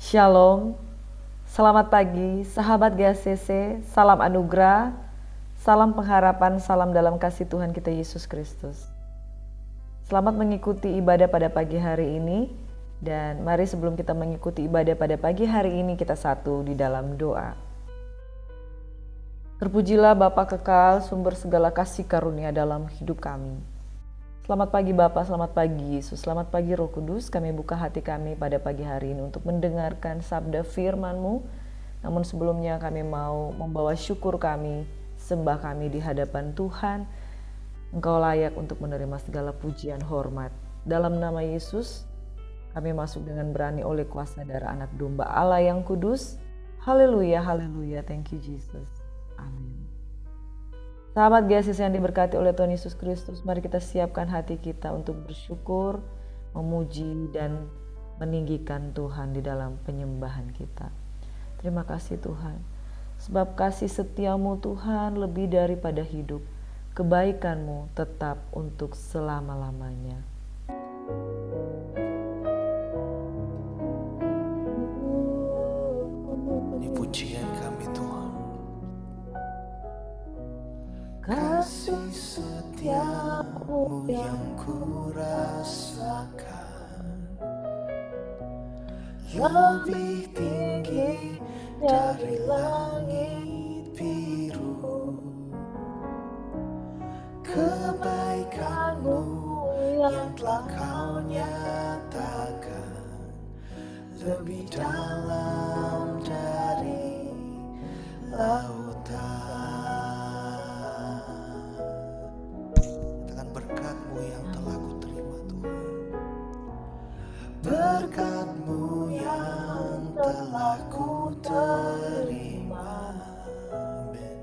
Shalom, selamat pagi sahabat GACC, salam anugerah, salam pengharapan, salam dalam kasih Tuhan kita Yesus Kristus. Selamat mengikuti ibadah pada pagi hari ini, dan mari sebelum kita mengikuti ibadah pada pagi hari ini kita satu di dalam doa. Terpujilah Bapa kekal, sumber segala kasih karunia dalam hidup kami. Selamat pagi Bapa, selamat pagi Yesus, selamat pagi Roh Kudus. Kami buka hati kami pada pagi hari ini untuk mendengarkan sabda firman-Mu. Namun sebelumnya kami mau membawa syukur kami, sembah kami di hadapan Tuhan. Engkau layak untuk menerima segala pujian hormat. Dalam nama Yesus, kami masuk dengan berani oleh kuasa darah anak domba Allah yang kudus. Haleluya, haleluya, thank you Jesus. Amin. Sahabat GACC yang diberkati oleh Tuhan Yesus Kristus, mari kita siapkan hati kita untuk bersyukur, memuji, dan meninggikan Tuhan di dalam penyembahan kita. Terima kasih Tuhan, sebab kasih setiamu Tuhan lebih daripada hidup, kebaikanmu tetap untuk selama-lamanya. Ini pujian kami Tuhan. Kasih setiamu yang kurasakan lebih tinggi dari langit biru. Kebaikanmu yang telah kau nyatakan lebih dalam dari lautan. Berkat-Mu yang telah ku terima Tuhan. Berkat-Mu yang telah ku terima, amin,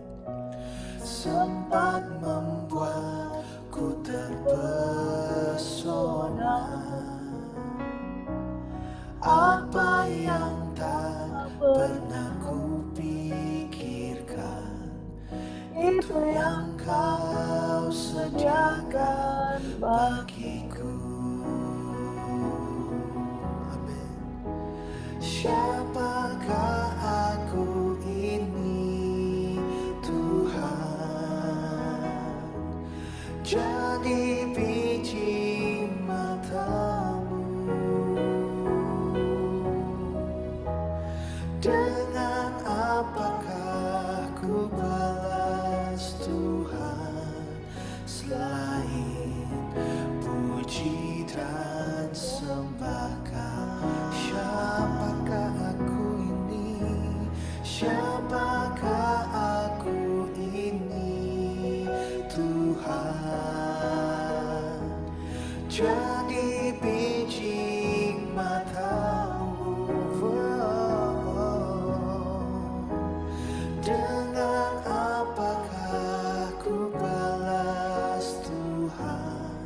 sempat membuatku terpesona. Apa yang tak pernah ku pikirkan, itu yang kau sediakan bagiku. Amin. Siapakah aku ini Tuhan? Jadi biji mata-Mu. Dengan apakah ku balas Tuhan selain puji dan sembahkan? Siapakah aku ini? Siapakah aku ini Tuhan? Jadi biji mata-Mu. Dengan apakah ku balas Tuhan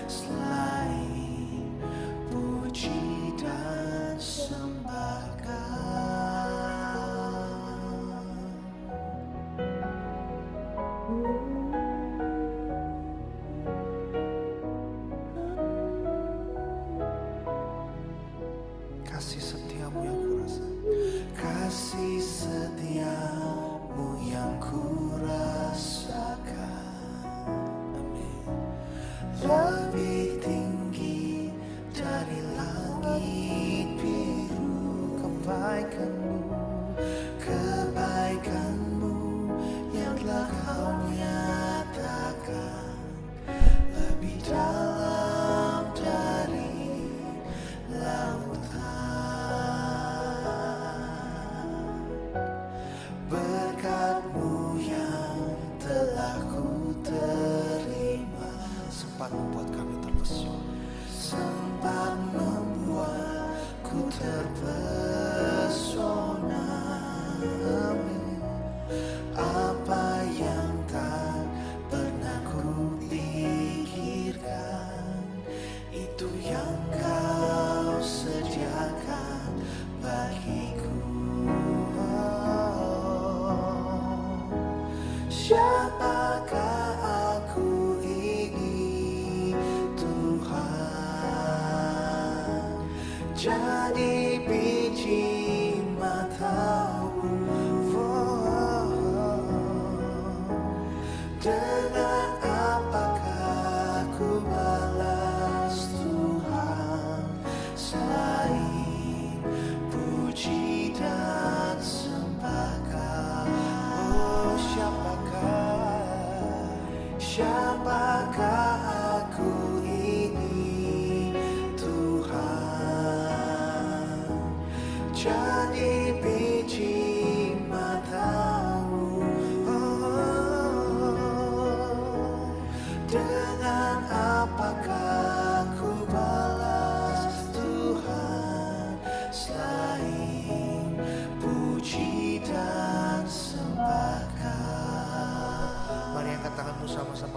selain puji dan sembahkan? Kasih setiamu yang kurasakan. Kasih setiamu yang kurasakan, amin, lebih tinggi dari langit biru. Kebaikanmu yang telah kau nyatakan lebih dalam dari lautan. Berkat-Mu yang telah ku terima, Sempat membuat kami terpesona. sempat membuatku terpesona. Amin. Apa yang tak pernah ku pikirkan, itu yang kau sediakan bagiku. Siapakah aku ini Tuhan? Jadi biji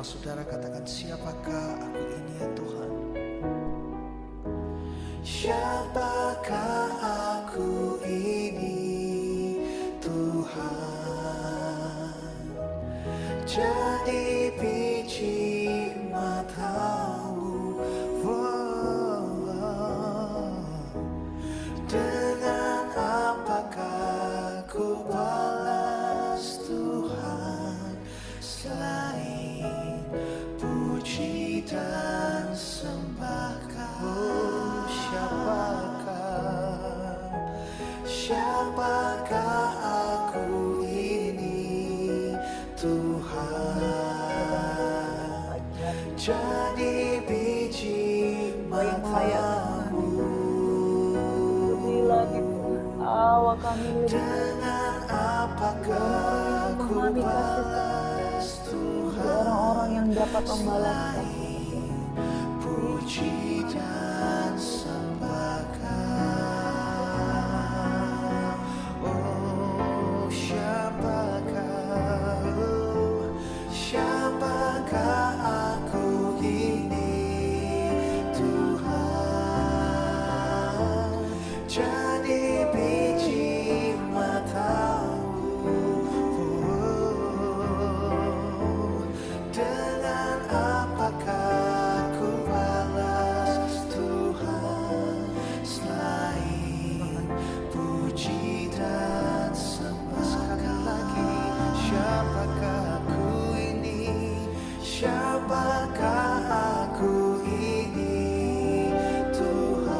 Bersama saudara katakan, siapakah aku ini ya Tuhan? Siapakah aku ini Tuhan? Jadi biji matamu, dengan apakah ku balas Tuhan selain puji dan sembah Kau? Siapakah aku ini Tuhan? Jadi biji matamu, Awak kami dengan apakah ku balas Tuhan orang-orang yang dapat membalaskan. puji dan sembah Kau? Oh, siapakah aku ini Tuhan? Jadi biji matamu, dengan apakah ku balas Tuhan selain puji dan sembah? Sekali lagi, siapakah aku ini? Siapakah aku ini Tuhan?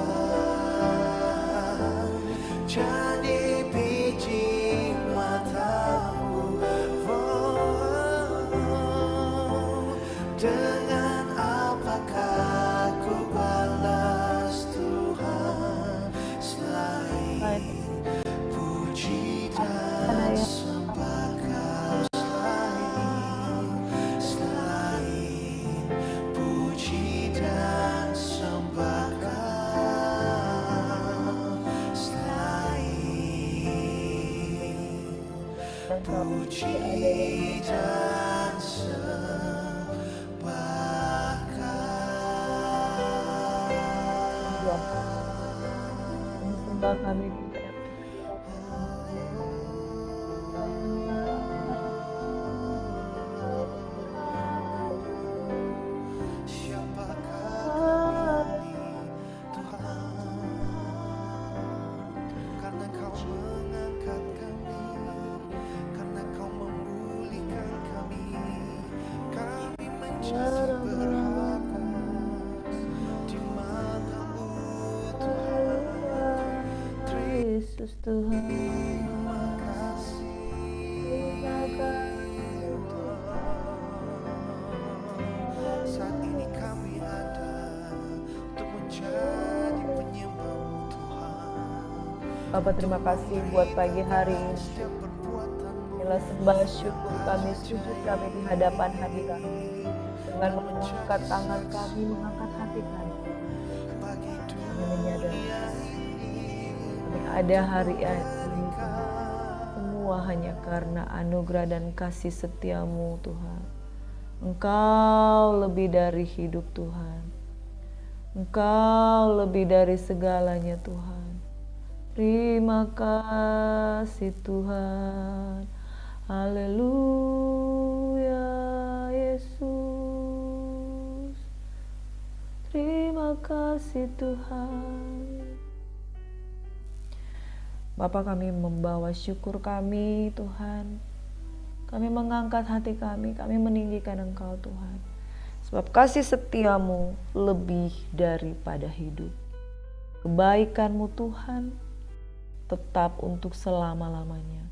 Jadi biji matamu, dengan apakah ku balas Tuhan selain puji dan sembah Kau? Selain puji dan sembah Kau, selain puji dan sembah Kau. Sembah kami Siapakah ini Tuhan? Karena Kau mengangkat kami, karena Kau memulihkan kami, kami menjadi berharga di mata-Mu Tuhan. Yesus Tuhan. Terima kasih Tuhan. Saat ini kami ada untuk menjadi penyembah-Mu Tuhan. Bapak, terima kasih buat pagi hari ini. Setiap perbuatan-Mu Inilah sembah syukur kami, sujud kami di hadapan hati kami. Dengan mengangkat tangan kami, mengangkat hati kami. bagi Kami menyadari dunia ini, kami ada hari ini. Semua hanya karena anugerah dan kasih setia-Mu Tuhan. Engkau lebih dari hidup Tuhan. Engkau lebih dari segalanya Tuhan. Terima kasih Tuhan. Haleluya Yesus. Terima kasih Tuhan. Bapa, kami membawa syukur kami Tuhan. Kami mengangkat hati kami meninggikan Engkau Tuhan. Sebab kasih setia-Mu lebih daripada hidup. Kebaikan-Mu Tuhan tetap untuk selama-lamanya.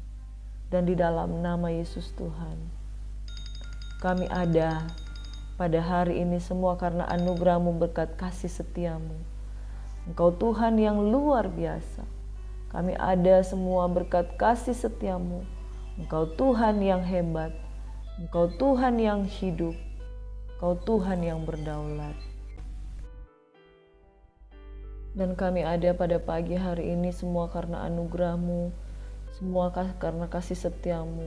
Dan di dalam nama Yesus Tuhan, kami ada pada hari ini semua karena anugerah-Mu berkat kasih setia-Mu. Engkau Tuhan yang luar biasa. Kami ada semua berkat kasih setia-Mu. Engkau Tuhan yang hebat. Engkau Tuhan yang hidup. Engkau Tuhan yang berdaulat. Dan kami ada pada pagi hari ini semua karena anugerah-Mu, semua karena kasih setia-Mu,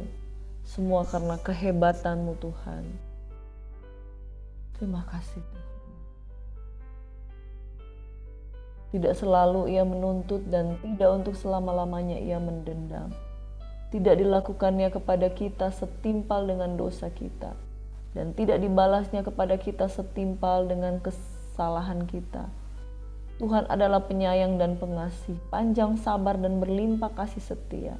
semua karena kehebatan-Mu Tuhan. Terima kasih Tuhan. Tidak selalu Ia menuntut dan tidak untuk selama-lamanya Ia mendendam. Tidak dilakukannya kepada kita setimpal dengan dosa kita, dan tidak dibalasnya kepada kita setimpal dengan kesalahan kita. Tuhan adalah penyayang dan pengasih, panjang sabar dan berlimpah kasih setia.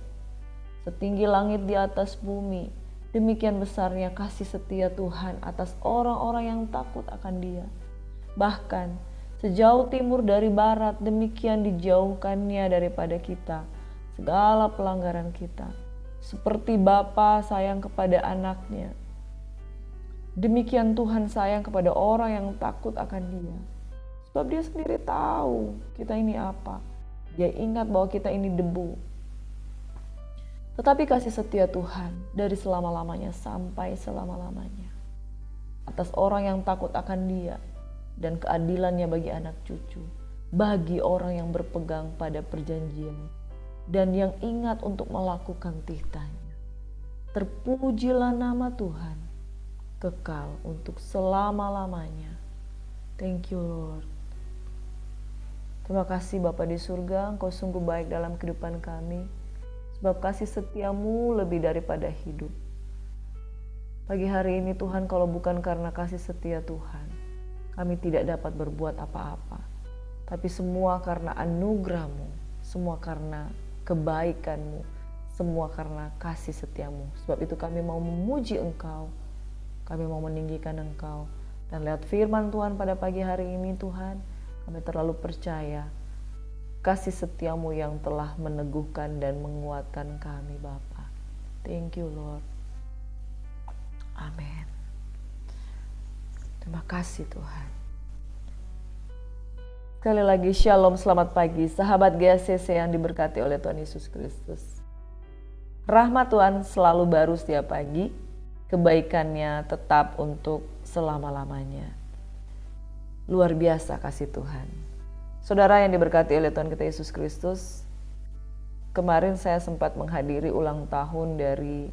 Setinggi langit di atas bumi, demikian besarnya kasih setia Tuhan atas orang-orang yang takut akan Dia. Bahkan sejauh timur dari barat, demikian dijauhkannya daripada kita segala pelanggaran kita. Seperti Bapa sayang kepada anaknya, demikian Tuhan sayang kepada orang yang takut akan Dia. Sebab Dia sendiri tahu kita ini apa. Dia ingat bahwa kita ini debu. Tetapi kasih setia Tuhan dari selama-lamanya sampai selama-lamanya atas orang yang takut akan Dia, dan keadilannya bagi anak cucu, bagi orang yang berpegang pada perjanjian dan yang ingat untuk melakukan titahnya. Terpujilah nama Tuhan, kekal untuk selama-lamanya. Thank you Lord. Terima kasih Bapa di surga, Engkau sungguh baik dalam kehidupan kami, sebab kasih setiamu lebih daripada hidup. Pagi hari ini Tuhan, kalau bukan karena kasih setia Tuhan, kami tidak dapat berbuat apa-apa. Tapi semua karena anugerah-Mu, semua karena kebaikan-Mu, semua karena kasih setiamu. Sebab itu kami mau memuji Engkau, kami mau meninggikan Engkau. Dan lewat firman Tuhan pada pagi hari ini Tuhan, kami terlalu percaya kasih setiamu yang telah meneguhkan dan menguatkan kami Bapa. Thank you Lord. Amin. Terima kasih Tuhan. Sekali lagi shalom, selamat pagi sahabat GACC yang diberkati oleh Tuhan Yesus Kristus. Rahmat Tuhan selalu baru setiap pagi, kebaikannya tetap untuk selama-lamanya. Luar biasa kasih Tuhan. Saudara yang diberkati oleh Tuhan kita Yesus Kristus, kemarin saya sempat menghadiri ulang tahun dari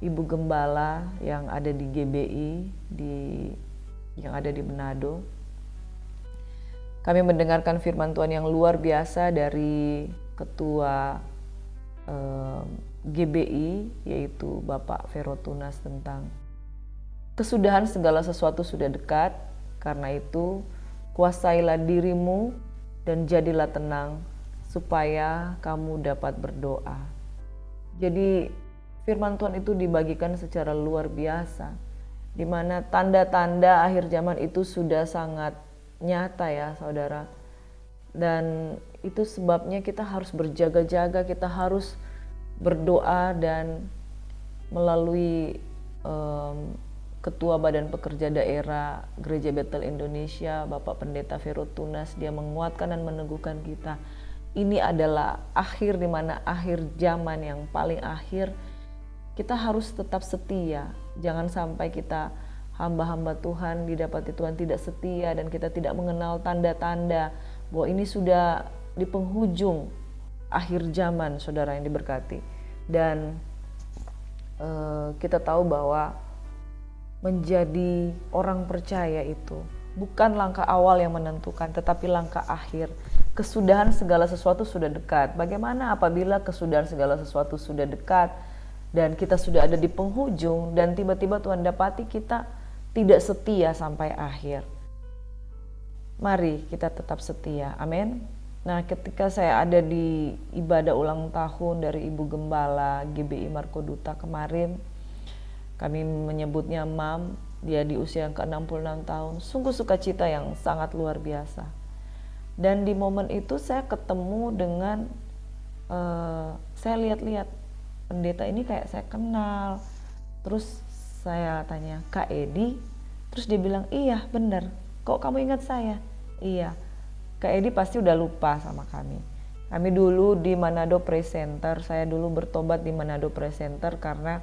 Ibu Gembala yang ada di GBI, yang ada di Manado. Kami mendengarkan firman Tuhan yang luar biasa dari Ketua GBI, yaitu Bapak Vero Tunas, tentang kesudahan segala sesuatu sudah dekat. Karena itu, kuasailah dirimu dan jadilah tenang supaya kamu dapat berdoa. Jadi firman Tuhan itu dibagikan secara luar biasa, di mana tanda-tanda akhir zaman itu sudah sangat nyata ya saudara. Dan itu sebabnya kita harus berjaga-jaga, kita harus berdoa, dan melalui Ketua Badan Pekerja Daerah Gereja Betel Indonesia, Bapak Pendeta Vero Tunas, dia menguatkan dan meneguhkan kita. Ini adalah akhir, di mana akhir zaman yang paling akhir. Kita harus tetap setia. Jangan sampai kita hamba-hamba Tuhan didapati Tuhan tidak setia dan kita tidak mengenal tanda-tanda bahwa ini sudah di penghujung akhir zaman, saudara yang diberkati. Dan kita tahu bahwa menjadi orang percaya itu bukan langkah awal yang menentukan, tetapi langkah akhir. Kesudahan segala sesuatu sudah dekat. Bagaimana apabila kesudahan segala sesuatu sudah dekat dan kita sudah ada di penghujung, dan tiba-tiba Tuhan dapati kita tidak setia sampai akhir? Mari kita tetap setia, amin. Nah, ketika saya ada di ibadah ulang tahun dari Ibu Gembala GBI Marko Duta kemarin, kami menyebutnya Mam, dia di usia yang ke-66 tahun, sungguh sukacita yang sangat luar biasa. Dan di momen itu saya ketemu dengan, saya lihat-lihat pendeta ini kayak saya kenal. Terus saya tanya, Kak Edi? Terus dia bilang, iya benar, kok kamu ingat saya? Iya, Kak Edi pasti udah lupa sama kami. Kami dulu di Manado Praise Center, saya dulu bertobat di Manado Praise Center karena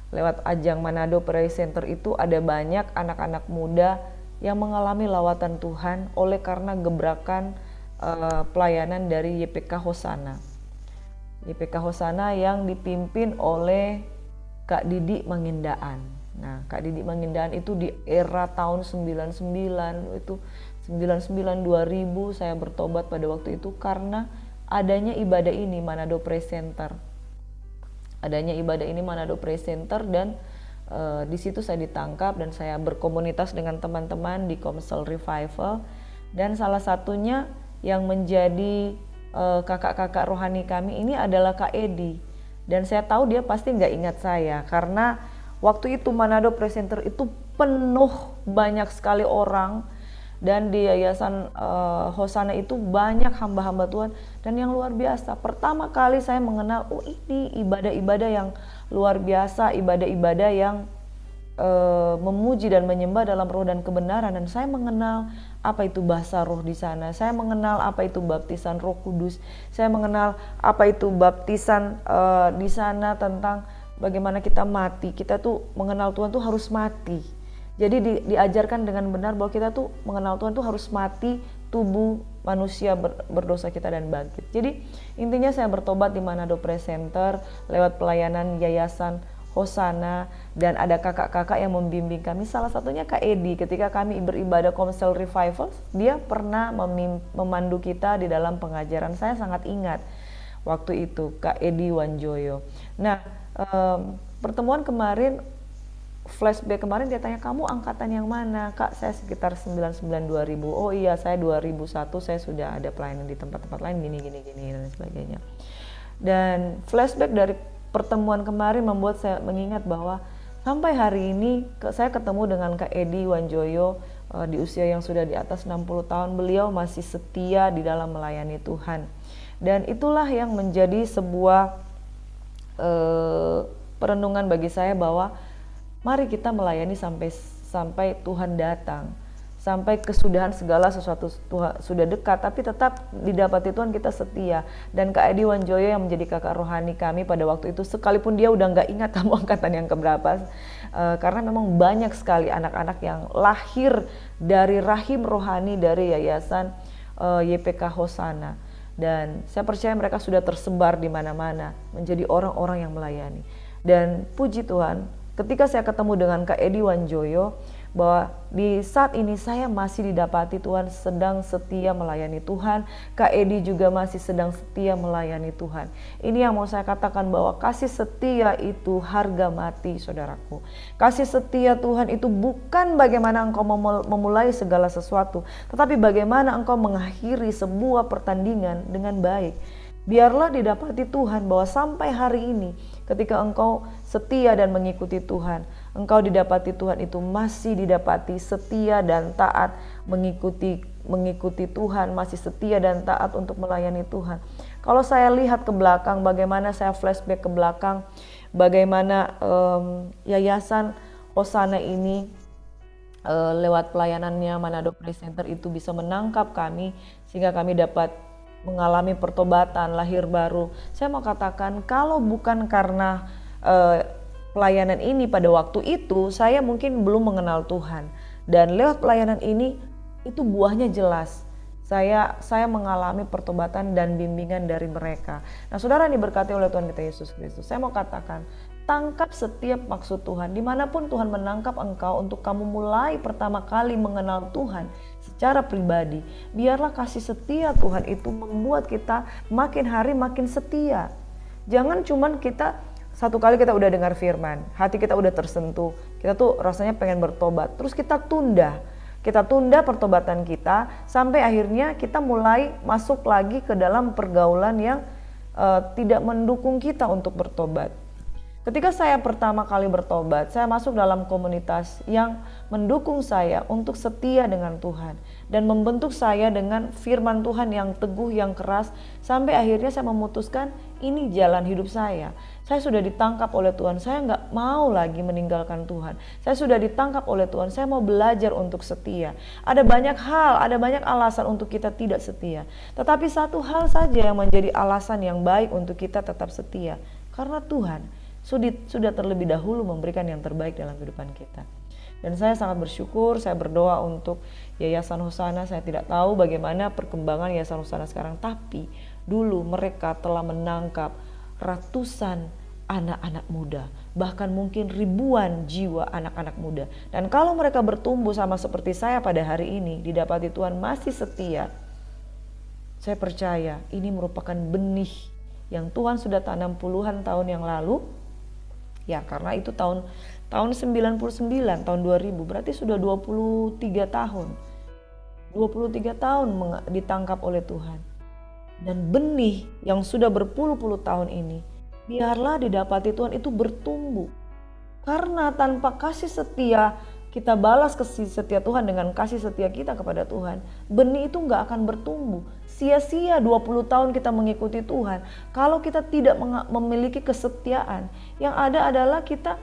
lewat ajang Manado Praise Center itu ada banyak anak-anak muda yang mengalami lawatan Tuhan oleh karena gebrakan pelayanan dari YPK Hosana. YPK Hosana yang dipimpin oleh Kak Didi Mangindaan. Nah, Kak Didi Mangindahan itu di era tahun 99, itu 99 2000 saya bertobat pada waktu itu karena adanya ibadah ini Manado Praise Center. Adanya ibadah ini Manado Praise Center dan di situ saya ditangkap dan saya berkomunitas dengan teman-teman di Komsel Revival, dan salah satunya yang menjadi kakak-kakak rohani kami ini adalah Kak Edi, dan saya tahu dia pasti nggak ingat saya karena waktu itu Manado Praise Center itu penuh, banyak sekali orang, dan di Yayasan Hosana itu banyak hamba-hamba Tuhan, dan yang luar biasa pertama kali saya mengenal ini ibadah-ibadah yang luar biasa, ibadah-ibadah yang memuji dan menyembah dalam roh dan kebenaran, dan saya mengenal apa itu bahasa roh di sana, saya mengenal apa itu baptisan Roh Kudus, saya mengenal apa itu baptisan di sana tentang bagaimana kita mati, kita tuh mengenal Tuhan tuh harus mati. Jadi diajarkan dengan benar bahwa kita tuh mengenal Tuhan tuh harus mati tubuh manusia berdosa kita dan bangkit. Jadi intinya saya bertobat di Manado Praise Center lewat pelayanan Yayasan Hosana, dan ada kakak-kakak yang membimbing kami. Salah satunya Kak Edi, ketika kami beribadah Komsel Revival, dia pernah memandu kita di dalam pengajaran. Saya sangat ingat waktu itu Kak Edi Wanjoyo. Nah, pertemuan kemarin, flashback kemarin, dia tanya, kamu angkatan yang mana? Kak, saya sekitar 99 2000. Oh iya, saya 2001, saya sudah ada pelayanan di tempat-tempat lain gini dan sebagainya. Dan flashback dari pertemuan kemarin membuat saya mengingat bahwa sampai hari ini saya ketemu dengan Kak Edi Wanjoyo di usia yang sudah di atas 60 tahun. Beliau masih setia di dalam melayani Tuhan. Dan itulah yang menjadi sebuah perenungan bagi saya bahwa mari kita melayani sampai Tuhan datang, sampai kesudahan segala sesuatu Tuhan sudah dekat, tapi tetap didapati Tuhan kita setia. Dan Kak Edi Wanjoyo yang menjadi kakak rohani kami pada waktu itu, sekalipun dia udah nggak ingat kamu angkatan yang keberapa, karena memang banyak sekali anak-anak yang lahir dari rahim rohani dari Yayasan YPK Hosana. Dan saya percaya mereka sudah tersebar di mana-mana, menjadi orang-orang yang melayani. Dan puji Tuhan, ketika saya ketemu dengan Kak Edi Wanjoyo, bahwa di saat ini saya masih didapati Tuhan sedang setia melayani Tuhan. Kak Edi juga masih sedang setia melayani Tuhan. Ini yang mau saya katakan, bahwa kasih setia itu harga mati, saudaraku. Kasih setia Tuhan itu bukan bagaimana engkau memulai segala sesuatu, tetapi bagaimana engkau mengakhiri sebuah pertandingan dengan baik. Biarlah didapati Tuhan bahwa sampai hari ini ketika engkau setia dan mengikuti Tuhan, engkau didapati Tuhan itu masih didapati setia dan taat mengikuti Tuhan, masih setia dan taat untuk melayani Tuhan. Kalau saya lihat ke belakang, bagaimana saya flashback ke belakang, bagaimana Yayasan Hosana ini lewat pelayanannya Manado Praise Center itu bisa menangkap kami sehingga kami dapat mengalami pertobatan, lahir baru. Saya mau katakan, kalau bukan karena pelayanan ini pada waktu itu, saya mungkin belum mengenal Tuhan. Dan lewat pelayanan ini, itu buahnya jelas. Saya mengalami pertobatan dan bimbingan dari mereka. Nah, saudara diberkati oleh Tuhan kita Yesus Kristus. Saya mau katakan, tangkap setiap maksud Tuhan. Dimanapun Tuhan menangkap engkau untuk kamu mulai pertama kali mengenal Tuhan secara pribadi, biarlah kasih setia Tuhan itu membuat kita makin hari makin setia. Jangan cuman kita satu kali kita udah dengar firman, hati kita udah tersentuh, kita tuh rasanya pengen bertobat, terus kita tunda pertobatan kita sampai akhirnya kita mulai masuk lagi ke dalam pergaulan yang tidak mendukung kita untuk bertobat. Ketika saya pertama kali bertobat, saya masuk dalam komunitas yang mendukung saya untuk setia dengan Tuhan dan membentuk saya dengan firman Tuhan yang teguh, yang keras, sampai akhirnya saya memutuskan ini jalan hidup saya. Saya sudah ditangkap oleh Tuhan, saya nggak mau lagi meninggalkan Tuhan. Saya sudah ditangkap oleh Tuhan, saya mau belajar untuk setia. Ada banyak hal, ada banyak alasan untuk kita tidak setia. Tetapi satu hal saja yang menjadi alasan yang baik untuk kita tetap setia. Karena Tuhan sudah terlebih dahulu memberikan yang terbaik dalam kehidupan kita. Dan saya sangat bersyukur, saya berdoa untuk Yayasan Hosana. Saya tidak tahu bagaimana perkembangan Yayasan Hosana sekarang, tapi dulu mereka telah menangkap ratusan anak-anak muda, bahkan mungkin ribuan jiwa anak-anak muda. Dan kalau mereka bertumbuh sama seperti saya pada hari ini, didapati Tuhan masih setia, saya percaya ini merupakan benih yang Tuhan sudah tanam puluhan tahun yang lalu. Ya, karena itu tahun 99, tahun 2000, berarti sudah 23 tahun. 23 tahun ditangkap oleh Tuhan. Dan benih yang sudah berpuluh-puluh tahun ini, biarlah didapati Tuhan itu bertumbuh. Karena tanpa kasih setia, kita balas kasih setia Tuhan dengan kasih setia kita kepada Tuhan, benih itu gak akan bertumbuh. Sia-sia 20 tahun kita mengikuti Tuhan kalau kita tidak memiliki kesetiaan. Yang ada adalah kita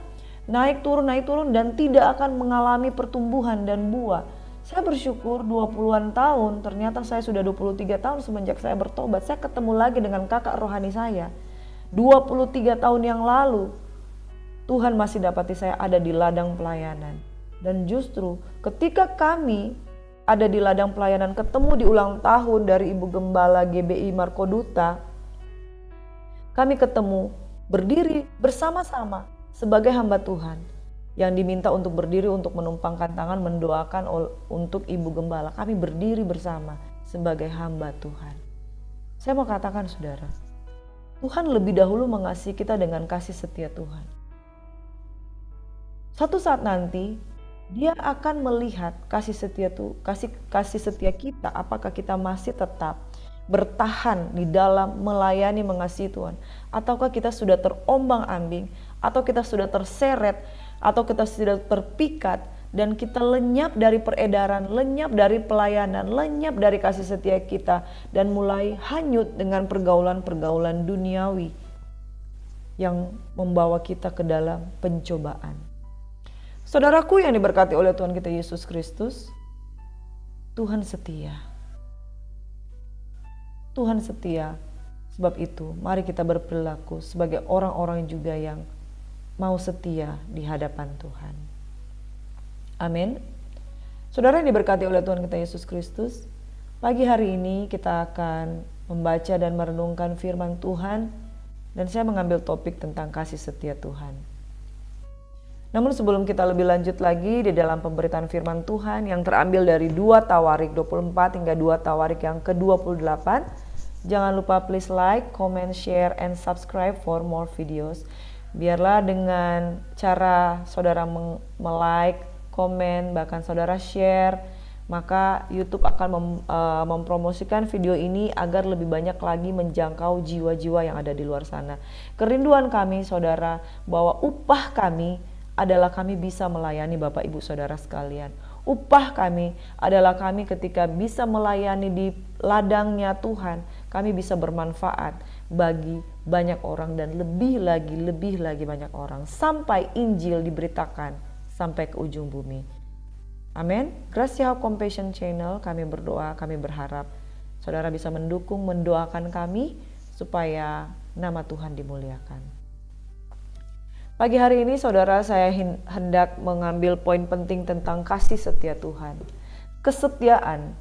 naik turun dan tidak akan mengalami pertumbuhan dan buah. Saya bersyukur 20-an tahun, ternyata saya sudah 23 tahun semenjak saya bertobat. Saya ketemu lagi dengan kakak rohani saya. 23 tahun yang lalu, Tuhan masih dapati saya ada di ladang pelayanan. Dan justru ketika kami ada di ladang pelayanan, ketemu di ulang tahun dari Ibu Gembala GBI Marco Duta, kami ketemu berdiri bersama-sama sebagai hamba Tuhan yang diminta untuk berdiri untuk menumpangkan tangan mendoakan untuk Ibu Gembala. Kami berdiri bersama sebagai hamba Tuhan. Saya mau katakan saudara, Tuhan lebih dahulu mengasihi kita dengan kasih setia Tuhan. Satu saat nanti Dia akan melihat kasih setia kita, apakah kita masih tetap bertahan di dalam melayani mengasihi Tuhan, ataukah kita sudah terombang-ambing, atau kita sudah terseret, atau kita sudah terpikat dan kita lenyap dari peredaran, lenyap dari pelayanan, lenyap dari kasih setia kita dan mulai hanyut dengan pergaulan-pergaulan duniawi yang membawa kita ke dalam pencobaan. Saudaraku yang diberkati oleh Tuhan kita Yesus Kristus, Tuhan setia. Tuhan setia. Sebab itu mari kita berperilaku sebagai orang-orang juga yang mau setia di hadapan Tuhan. Amin. Saudara yang diberkati oleh Tuhan kita Yesus Kristus, pagi hari ini kita akan membaca dan merenungkan firman Tuhan, dan saya mengambil topik tentang kasih setia Tuhan. Namun sebelum kita lebih lanjut lagi di dalam pemberitaan firman Tuhan yang terambil dari 2 Tawarik 24 hingga 2 Tawarik yang ke-28, jangan lupa please like, comment, share, and subscribe for more videos. Biarlah dengan cara saudara like, komen, bahkan saudara share, maka YouTube akan mempromosikan video ini agar lebih banyak lagi menjangkau jiwa-jiwa yang ada di luar sana. Kerinduan kami saudara bahwa upah kami adalah kami bisa melayani Bapak Ibu Saudara sekalian. Upah kami adalah kami ketika bisa melayani di ladangnya Tuhan, kami bisa bermanfaat bagi banyak orang dan lebih lagi banyak orang sampai Injil diberitakan sampai ke ujung bumi. Amin. Gracia Hope Compassion Channel, kami berdoa, kami berharap saudara bisa mendukung, mendoakan kami supaya nama Tuhan dimuliakan. Pagi hari ini saudara, saya hendak mengambil poin penting tentang kasih setia Tuhan. Kesetiaan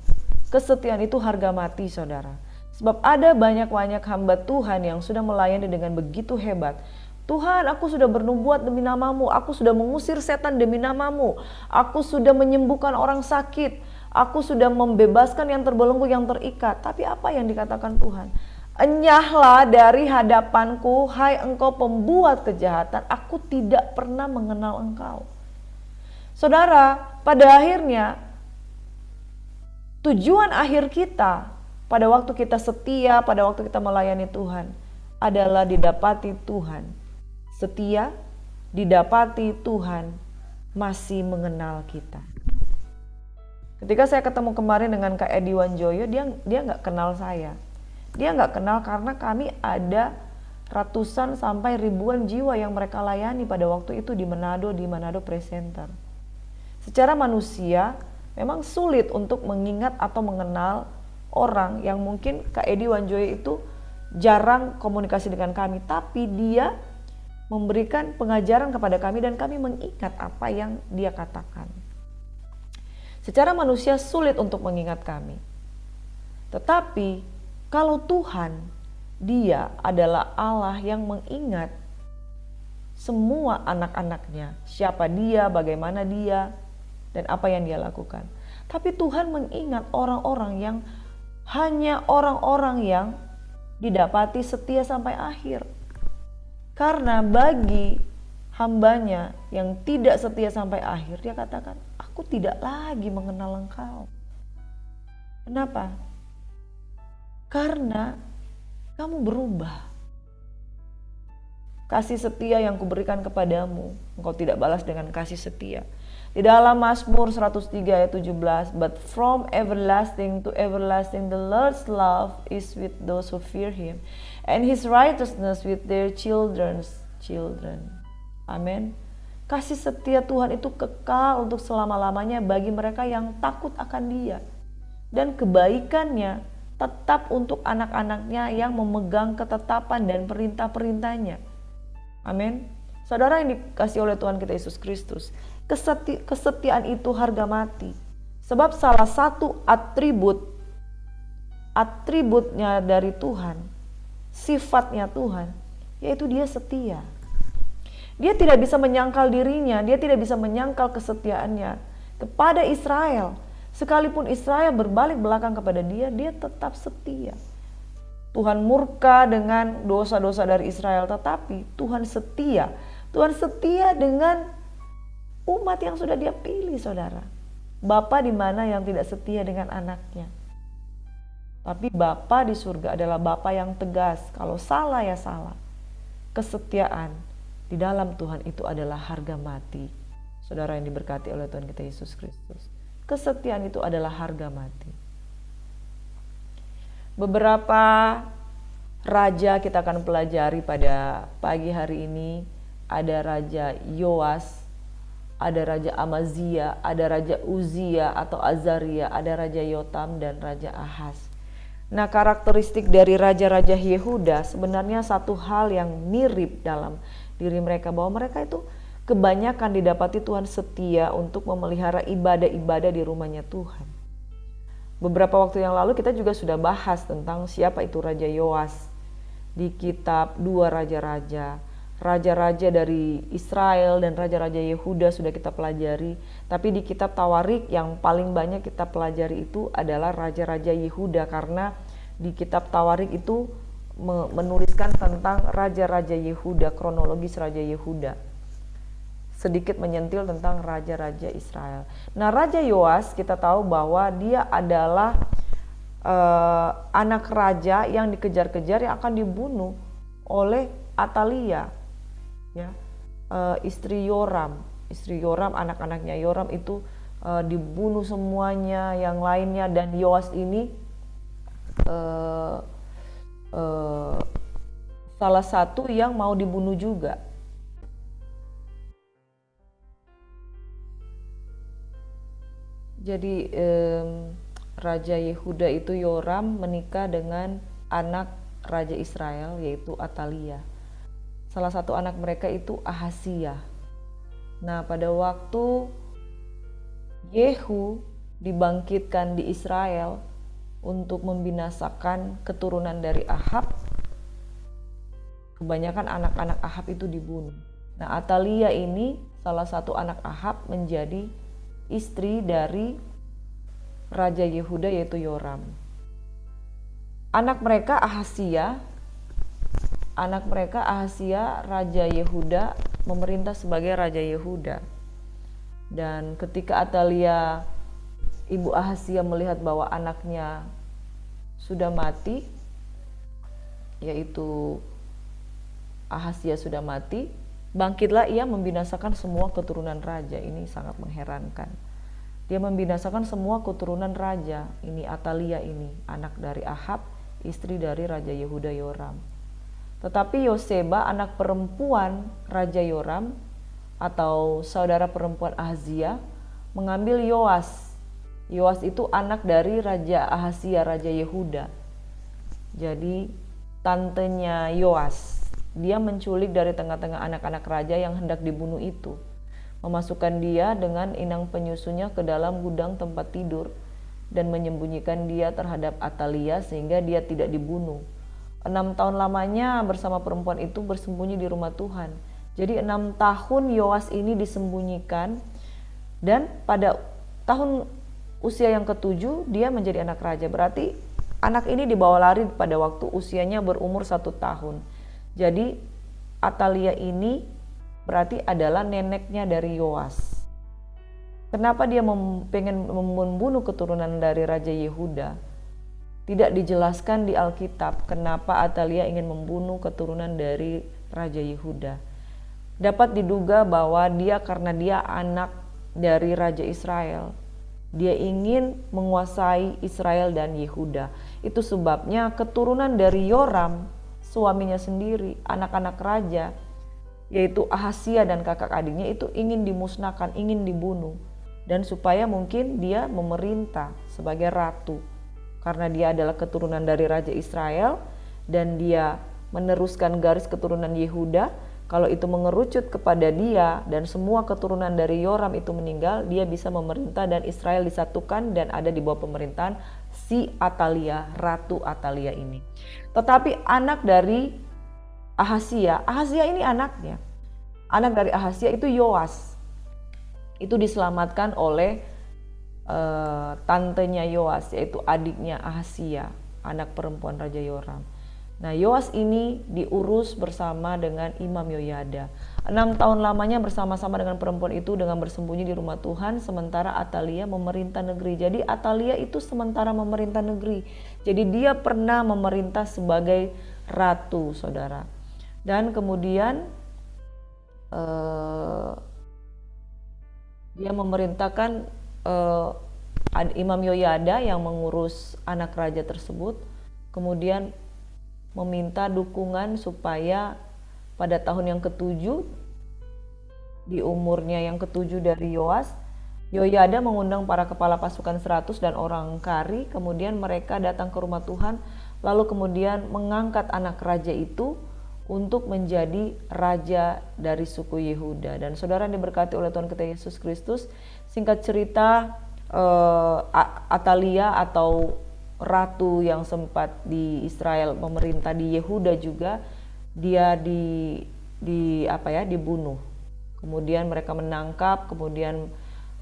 itu harga mati saudara. Sebab ada banyak hamba Tuhan yang sudah melayani dengan begitu hebat. Tuhan, aku sudah bernubuat demi namamu, aku sudah mengusir setan demi namamu, aku sudah menyembuhkan orang sakit, aku sudah membebaskan yang terbelenggu, yang terikat. Tapi apa yang dikatakan Tuhan? Enyahlah dari hadapanku, hai engkau pembuat kejahatan, aku tidak pernah mengenal engkau. Saudara, pada akhirnya tujuan akhir kita pada waktu kita setia, pada waktu kita melayani Tuhan adalah didapati Tuhan setia, didapati Tuhan masih mengenal kita. Ketika saya ketemu kemarin dengan Kak Edi Wanjoyo, dia nggak kenal saya. Dia nggak kenal karena kami ada ratusan sampai ribuan jiwa yang mereka layani pada waktu itu di Manado Presenter. Secara manusia memang sulit untuk mengingat atau mengenal orang yang mungkin Kak Edi Wanjoyo itu jarang komunikasi dengan kami, tapi dia memberikan pengajaran kepada kami dan kami mengingat apa yang dia katakan. Secara manusia sulit untuk mengingat kami. Tetapi kalau Tuhan, Dia adalah Allah yang mengingat semua anak-anaknya, siapa dia, bagaimana dia, dan apa yang dia lakukan. Tapi Tuhan mengingat orang-orang yang hanya orang-orang yang didapati setia sampai akhir. Karena bagi hambanya yang tidak setia sampai akhir, dia katakan, aku tidak lagi mengenal engkau. Kenapa? Karena kamu berubah. Kasih setia yang kuberikan kepadamu, engkau tidak balas dengan kasih setia. Di dalam Mazmur 103 ayat 17, but from everlasting to everlasting the Lord's love is with those who fear him, and his righteousness with their children's children. Amin. Kasih setia Tuhan itu kekal untuk selama-lamanya bagi mereka yang takut akan Dia. Dan kebaikannya tetap untuk anak-anaknya yang memegang ketetapan dan perintah-perintahnya. Amin. Saudara yang dikasih oleh Tuhan kita Yesus Kristus, kesetiaan itu harga mati. Sebab salah satu atributnya dari Tuhan, sifatnya Tuhan, yaitu Dia setia. Dia tidak bisa menyangkal dirinya, dia tidak bisa menyangkal kesetiaannya kepada Israel. Sekalipun Israel berbalik belakang kepada dia, dia tetap setia. Tuhan murka dengan dosa-dosa dari Israel, tetapi Tuhan setia. Tuhan setia dengan umat yang sudah Dia pilih, saudara. Bapa di mana yang tidak setia dengan anaknya? Tapi Bapa di surga adalah Bapa yang tegas. Kalau salah ya salah. Kesetiaan di dalam Tuhan itu adalah harga mati. Saudara yang diberkati oleh Tuhan kita Yesus Kristus. Kesetiaan itu adalah harga mati. Beberapa raja kita akan pelajari pada pagi hari ini. Ada Raja Yoas, ada Raja Amazia, ada Raja Uzia atau Azaria, ada Raja Yotam dan Raja Ahaz. Nah, karakteristik dari raja-raja Yehuda sebenarnya satu hal yang mirip dalam diri mereka, bahwa mereka itu kebanyakan didapati Tuhan setia untuk memelihara ibadah-ibadah di rumahnya Tuhan. Beberapa waktu yang lalu kita juga sudah bahas tentang siapa itu Raja Yoas di kitab 2 Raja-Raja. Raja-raja dari Israel dan raja-raja Yehuda sudah kita pelajari. Tapi di kitab Tawarik yang paling banyak kita pelajari itu adalah raja-raja Yehuda, karena di kitab Tawarik itu menuliskan tentang raja-raja Yehuda, kronologis Raja Yehuda. Sedikit menyentil tentang raja-raja Israel. Nah, Raja Yoas kita tahu bahwa dia adalah anak raja yang dikejar-kejar, yang akan dibunuh oleh Atalia, ya, istri Yoram. Istri Yoram, anak-anaknya Yoram itu dibunuh semuanya, yang lainnya, dan Yoas ini salah satu yang mau dibunuh juga. Jadi Raja Yehuda itu Yoram menikah dengan anak Raja Israel yaitu Atalia. Salah satu anak mereka itu Ahazia. Nah, pada waktu Yehu dibangkitkan di Israel untuk membinasakan keturunan dari Ahab, kebanyakan anak-anak Ahab itu dibunuh. Nah, Atalia ini salah satu anak Ahab menjadi istri dari Raja Yehuda yaitu Yoram. Anak mereka Ahazia, Raja Yehuda, memerintah sebagai Raja Yehuda. Dan ketika Atalia, ibu Ahazia, melihat bahwa anaknya sudah mati, yaitu Ahazia sudah mati, bangkitlah ia membinasakan semua keturunan raja. Ini sangat mengherankan. Dia membinasakan semua keturunan raja. Ini Atalia ini, anak dari Ahab, istri dari Raja Yehuda Yoram. Tetapi Yoseba, anak perempuan Raja Yoram atau saudara perempuan Ahazia, mengambil Yoas. Yoas itu anak dari Raja Ahazia, Raja Yehuda. Jadi tantenya Yoas. Dia menculik dari tengah-tengah anak-anak raja yang hendak dibunuh itu, memasukkan dia dengan inang penyusunya ke dalam gudang tempat tidur dan menyembunyikan dia terhadap Atalia sehingga dia tidak dibunuh. 6 tahun lamanya bersama perempuan itu bersembunyi di rumah Tuhan Jadi 6 tahun Yoas ini disembunyikan, dan pada tahun usia yang ke-7 dia menjadi anak raja. Berarti anak ini dibawa lari pada waktu usianya berumur 1 tahun. Jadi Atalia ini berarti adalah neneknya dari Yoas. Kenapa dia pengen membunuh keturunan dari Raja Yehuda? Tidak dijelaskan di Alkitab kenapa Atalia ingin membunuh keturunan dari Raja Yehuda. Dapat diduga bahwa karena dia anak dari Raja Israel. Dia ingin menguasai Israel dan Yehuda. Itu sebabnya keturunan dari Yoram, suaminya sendiri, anak-anak raja, yaitu Ahazia dan kakak adiknya itu ingin dimusnahkan, ingin dibunuh. Dan supaya mungkin dia memerintah sebagai ratu. Karena dia adalah keturunan dari Raja Israel dan dia meneruskan garis keturunan Yehuda. Kalau itu mengerucut kepada dia dan semua keturunan dari Yoram itu meninggal, dia bisa memerintah dan Israel disatukan dan ada di bawah pemerintahan si Atalia, Ratu Atalia ini. Tetapi anak dari Ahazia ini anaknya. Anak dari Ahazia itu Yoas. Itu diselamatkan oleh tantenya Yoas, yaitu adiknya Ahazia, anak perempuan Raja Yoram. Nah, Yoas ini diurus bersama dengan Imam Yoyada. 6 tahun lamanya bersama-sama dengan perempuan itu dengan bersembunyi di rumah Tuhan, sementara Atalia memerintah negeri. Jadi Atalia itu sementara memerintah negeri. Jadi dia pernah memerintah sebagai ratu, saudara. Dan kemudian dia memerintahkan Imam Yoyada yang mengurus anak raja tersebut, kemudian meminta dukungan supaya pada tahun yang ke-7, di umurnya yang ke-7 dari Yoas, Yoyada mengundang para kepala pasukan 100 dan orang kari, kemudian mereka datang ke rumah Tuhan, lalu kemudian mengangkat anak raja itu untuk menjadi raja dari suku Yehuda. Dan saudara diberkati oleh Tuhan kita Yesus Kristus, singkat cerita Atalia atau ratu yang sempat di Israel memerintah di Yehuda juga, dia dibunuh. Kemudian mereka menangkap, kemudian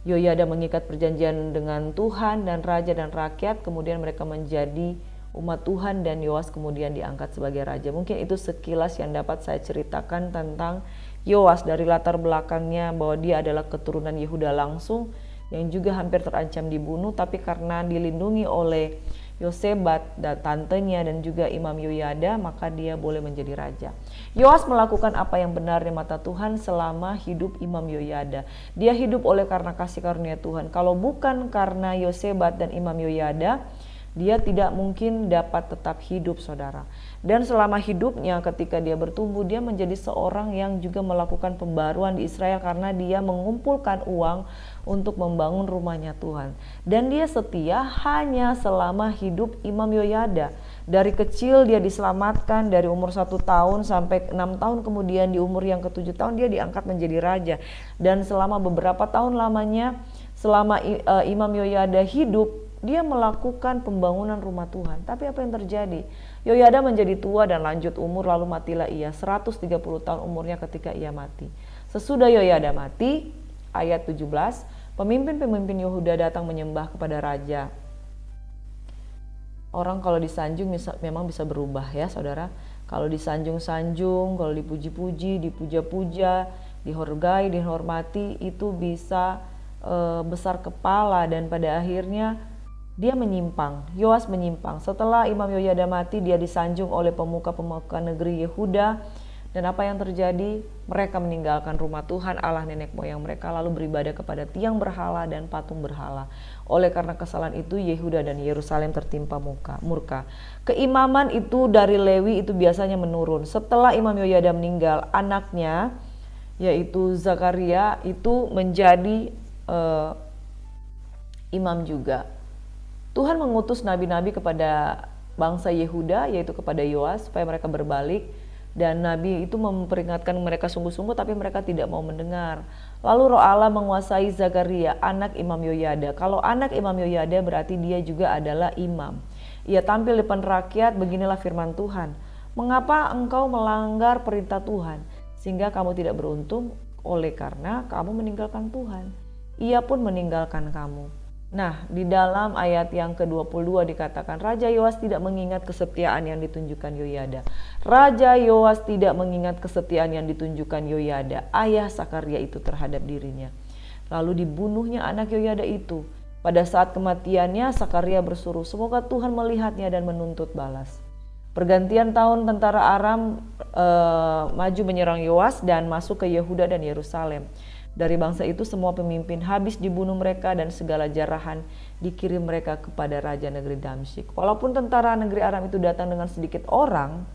Yoyada mengikat perjanjian dengan Tuhan dan raja dan rakyat, kemudian mereka menjadi umat Tuhan dan Yoas kemudian diangkat sebagai raja. Mungkin itu sekilas yang dapat saya ceritakan tentang Yoas, dari latar belakangnya bahwa dia adalah keturunan Yehuda langsung yang juga hampir terancam dibunuh, tapi karena dilindungi oleh Yosebat dan tantenya dan juga Imam Yoyada, maka dia boleh menjadi raja. Yoas melakukan apa yang benar di mata Tuhan selama hidup Imam Yoyada. Dia hidup oleh karena kasih karunia Tuhan. Kalau bukan karena Yosebat dan Imam Yoyada, dia tidak mungkin dapat tetap hidup, saudara. Dan selama hidupnya ketika dia bertumbuh, dia menjadi seorang yang juga melakukan pembaruan di Israel karena dia mengumpulkan uang untuk membangun rumahnya Tuhan. Dan dia setia hanya selama hidup Imam Yoyada. Dari kecil dia diselamatkan, dari umur 1 tahun sampai 6 tahun, kemudian di umur yang ke-7 tahun dia diangkat menjadi raja. Dan selama beberapa tahun lamanya, selama Imam Yoyada hidup, dia melakukan pembangunan rumah Tuhan. Tapi apa yang terjadi? Yoyada menjadi tua dan lanjut umur, lalu matilah ia. 130 tahun umurnya ketika ia mati. Sesudah Yoyada mati, ayat 17, pemimpin-pemimpin Yehuda datang menyembah kepada raja. Orang kalau disanjung memang bisa berubah ya, saudara. Kalau disanjung-sanjung, kalau dipuji-puji, dipuja-puja, dihargai, dihormati, itu bisa besar kepala dan pada akhirnya dia menyimpang. Yoas menyimpang. Setelah Imam Yoyada mati, dia disanjung oleh pemuka-pemuka negeri Yehuda. Dan apa yang terjadi? Mereka meninggalkan rumah Tuhan Allah nenek moyang mereka, lalu beribadah kepada tiang berhala dan patung berhala. Oleh karena kesalahan itu, Yehuda dan Yerusalem tertimpa murka. Keimaman itu dari Lewi itu biasanya menurun. Setelah Imam Yoyada meninggal, anaknya yaitu Zakaria itu menjadi imam juga. Tuhan mengutus nabi-nabi kepada bangsa Yehuda, yaitu kepada Yoas, supaya mereka berbalik. Dan nabi itu memperingatkan mereka sungguh-sungguh, tapi mereka tidak mau mendengar. Lalu roh Allah menguasai Zakaria, anak Imam Yoyada. Kalau anak Imam Yoyada berarti dia juga adalah imam. Ia tampil di depan rakyat, beginilah firman Tuhan. Mengapa engkau melanggar perintah Tuhan? sehingga kamu tidak beruntung oleh karena kamu meninggalkan Tuhan. Ia pun meninggalkan kamu. Nah, di dalam ayat yang ke-22 dikatakan, Raja Yoas tidak mengingat kesetiaan yang ditunjukkan Yoyada. Raja Yoas tidak mengingat kesetiaan yang ditunjukkan Yoyada, ayah Sakaria itu terhadap dirinya. Lalu dibunuhnya anak Yoyada itu. Pada saat kematiannya, Sakaria bersuruh, semoga Tuhan melihatnya dan menuntut balas. Pergantian tahun tentara Aram maju menyerang Yoas dan masuk ke Yehuda dan Yerusalem. Dari bangsa itu semua pemimpin habis dibunuh mereka dan segala jarahan dikirim mereka kepada raja negeri Damsyik. Walaupun tentara negeri Aram itu datang dengan sedikit orang,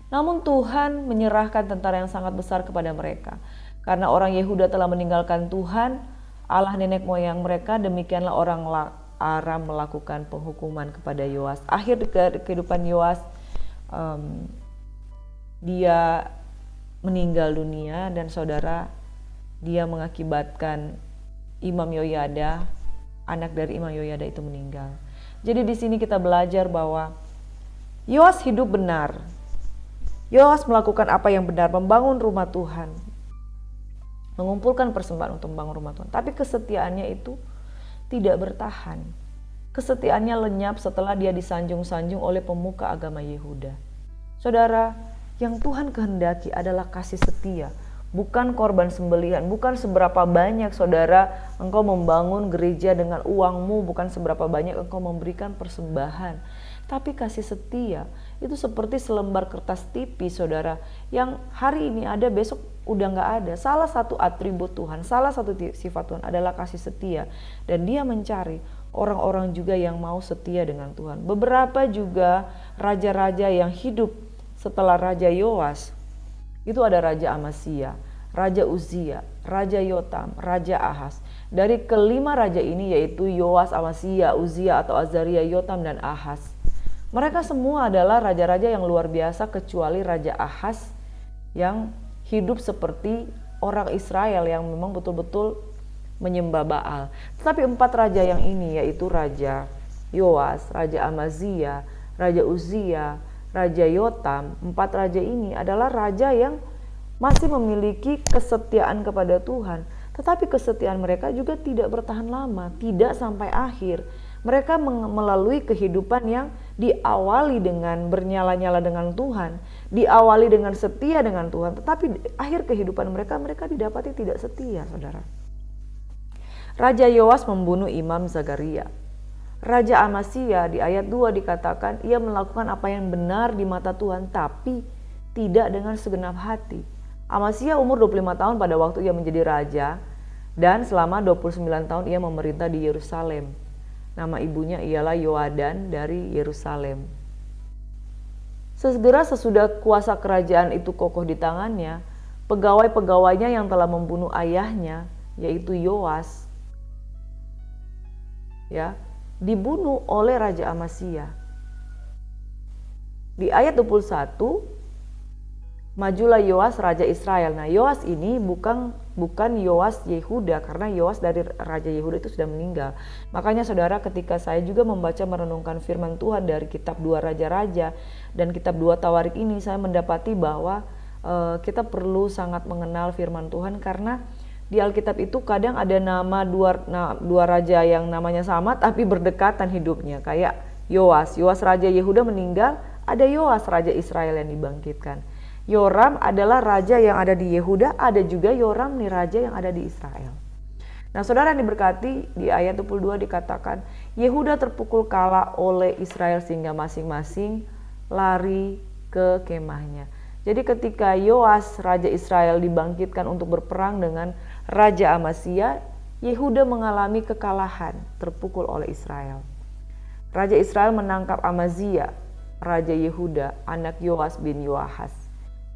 namun Tuhan menyerahkan tentara yang sangat besar kepada mereka. Karena orang Yehuda telah meninggalkan Tuhan, Allah nenek moyang mereka, demikianlah orang Aram melakukan penghukuman kepada Yoas. Akhir kehidupan Yoas, dia meninggal dunia dan saudara, dia mengakibatkan Imam Yoyada, anak dari Imam Yoyada itu meninggal. Jadi di sini kita belajar bahwa Yoas hidup benar. Yoas melakukan apa yang benar, membangun rumah Tuhan, mengumpulkan persembahan untuk membangun rumah Tuhan. Tapi kesetiaannya itu tidak bertahan. Kesetiaannya lenyap setelah dia disanjung-sanjung oleh pemuka agama Yehuda. Saudara, yang Tuhan kehendaki adalah kasih setia, bukan korban sembelihan, bukan seberapa banyak saudara engkau membangun gereja dengan uangmu, bukan seberapa banyak engkau memberikan persembahan. Tapi kasih setia itu seperti selembar kertas tipis saudara, yang hari ini ada, besok udah gak ada. Salah satu atribut Tuhan, salah satu sifat Tuhan adalah kasih setia. Dan dia mencari orang-orang juga yang mau setia dengan Tuhan. Beberapa juga raja-raja yang hidup setelah Raja Yoas, itu ada Raja Amasya, Raja Uzia, Raja Yotam, Raja Ahaz. Dari kelima raja ini yaitu Yoas, Amasya, Uzia atau Azaria, Yotam, dan Ahaz. Mereka semua adalah raja-raja yang luar biasa kecuali Raja Ahaz yang hidup seperti orang Israel yang memang betul-betul menyembah Baal. Tetapi empat raja yang ini yaitu Raja Yoas, Raja Amazia, Raja Uzia, Raja Yotam, empat raja ini adalah raja yang masih memiliki kesetiaan kepada Tuhan. Tetapi kesetiaan mereka juga tidak bertahan lama, tidak sampai akhir. Mereka melalui kehidupan yang diawali dengan bernyala-nyala dengan Tuhan, diawali dengan setia dengan Tuhan, tetapi akhir kehidupan mereka didapati tidak setia, saudara. Raja Yoas membunuh Imam Zakaria. Raja Amasya di ayat 2 dikatakan ia melakukan apa yang benar di mata Tuhan, tapi tidak dengan segenap hati. Amasya umur 25 tahun pada waktu ia menjadi raja, dan selama 29 tahun ia memerintah di Yerusalem. Nama ibunya ialah Yoadan dari Yerusalem. Segera sesudah kuasa kerajaan itu kokoh di tangannya, pegawai-pegawainya yang telah membunuh ayahnya, yaitu Yoas, dibunuh oleh Raja Amasya. Di ayat 21, majulah Yoas Raja Israel. Nah, Yoas ini bukan Yoas Yehuda, karena Yoas dari Raja Yehuda itu sudah meninggal. Makanya saudara, ketika saya juga membaca merenungkan firman Tuhan dari kitab 2 Raja-Raja dan kitab 2 Tawarik ini, saya mendapati bahwa kita perlu sangat mengenal firman Tuhan, karena di Alkitab itu kadang ada nama dua raja yang namanya sama tapi berdekatan hidupnya. Kayak Yoas Raja Yehuda meninggal, ada Yoas Raja Israel yang dibangkitkan. Yoram adalah raja yang ada di Yehuda, ada juga Yoram nih raja yang ada di Israel. Nah, saudara yang diberkati, di ayat 22 dikatakan Yehuda terpukul kalah oleh Israel sehingga masing-masing lari ke kemahnya. Jadi ketika Yoas Raja Israel dibangkitkan untuk berperang dengan Raja Amasya, Yehuda mengalami kekalahan, terpukul oleh Israel. Raja Israel menangkap Amazia, Raja Yehuda, anak Yoas bin Yoahaz.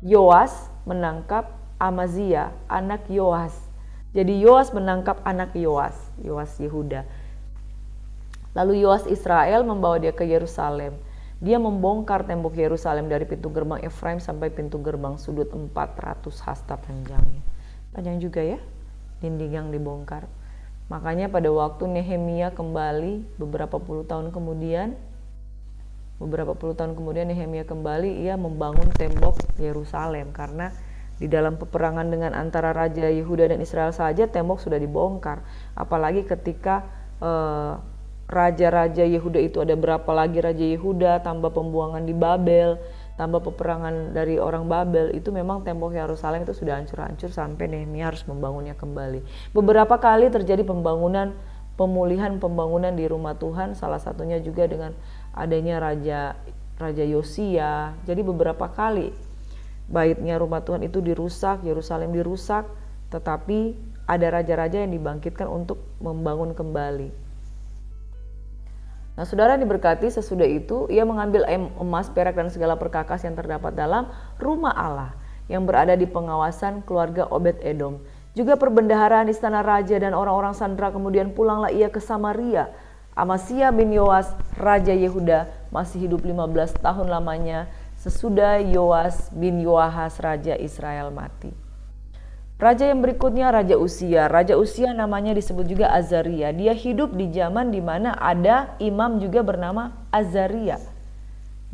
Yoas menangkap Amazia, anak Yoas. Jadi Yoas menangkap anak Yoas Yehuda. Lalu Yoas Israel membawa dia ke Yerusalem. Dia membongkar tembok Yerusalem dari pintu gerbang Efraim sampai pintu gerbang sudut 400 hasta panjangnya. Panjang juga ya, dinding yang dibongkar. Makanya pada waktu Nehemia kembali beberapa puluh tahun kemudian, Beberapa puluh tahun kemudian Nehemia kembali, ia membangun tembok Yerusalem karena di dalam peperangan dengan antara Raja Yehuda dan Israel saja tembok sudah dibongkar. Apalagi ketika raja-raja Yehuda itu ada berapa lagi Raja Yehuda, tambah pembuangan di Babel, tambah peperangan dari orang Babel, itu memang tembok Yerusalem itu sudah hancur-hancur sampai Nehemia harus membangunnya kembali. Beberapa kali terjadi pemulihan pembangunan di rumah Tuhan, salah satunya juga dengan adanya Raja Yosia. Jadi beberapa kali baitnya rumah Tuhan itu dirusak, Yerusalem dirusak, tetapi ada raja-raja yang dibangkitkan untuk membangun kembali. Nah, saudara diberkati, sesudah itu ia mengambil emas, perak dan segala perkakas yang terdapat dalam rumah Allah yang berada di pengawasan keluarga Obed Edom. Juga perbendaharaan istana raja dan orang-orang sandera, kemudian pulanglah ia ke Samaria. Amasya bin Yoas, Raja Yehuda, masih hidup 15 tahun lamanya sesudah Yoas bin Yoahas, Raja Israel mati. Raja yang berikutnya Raja Uzia. Raja Uzia namanya disebut juga Azaria. Dia hidup di zaman di mana ada imam juga bernama Azaria.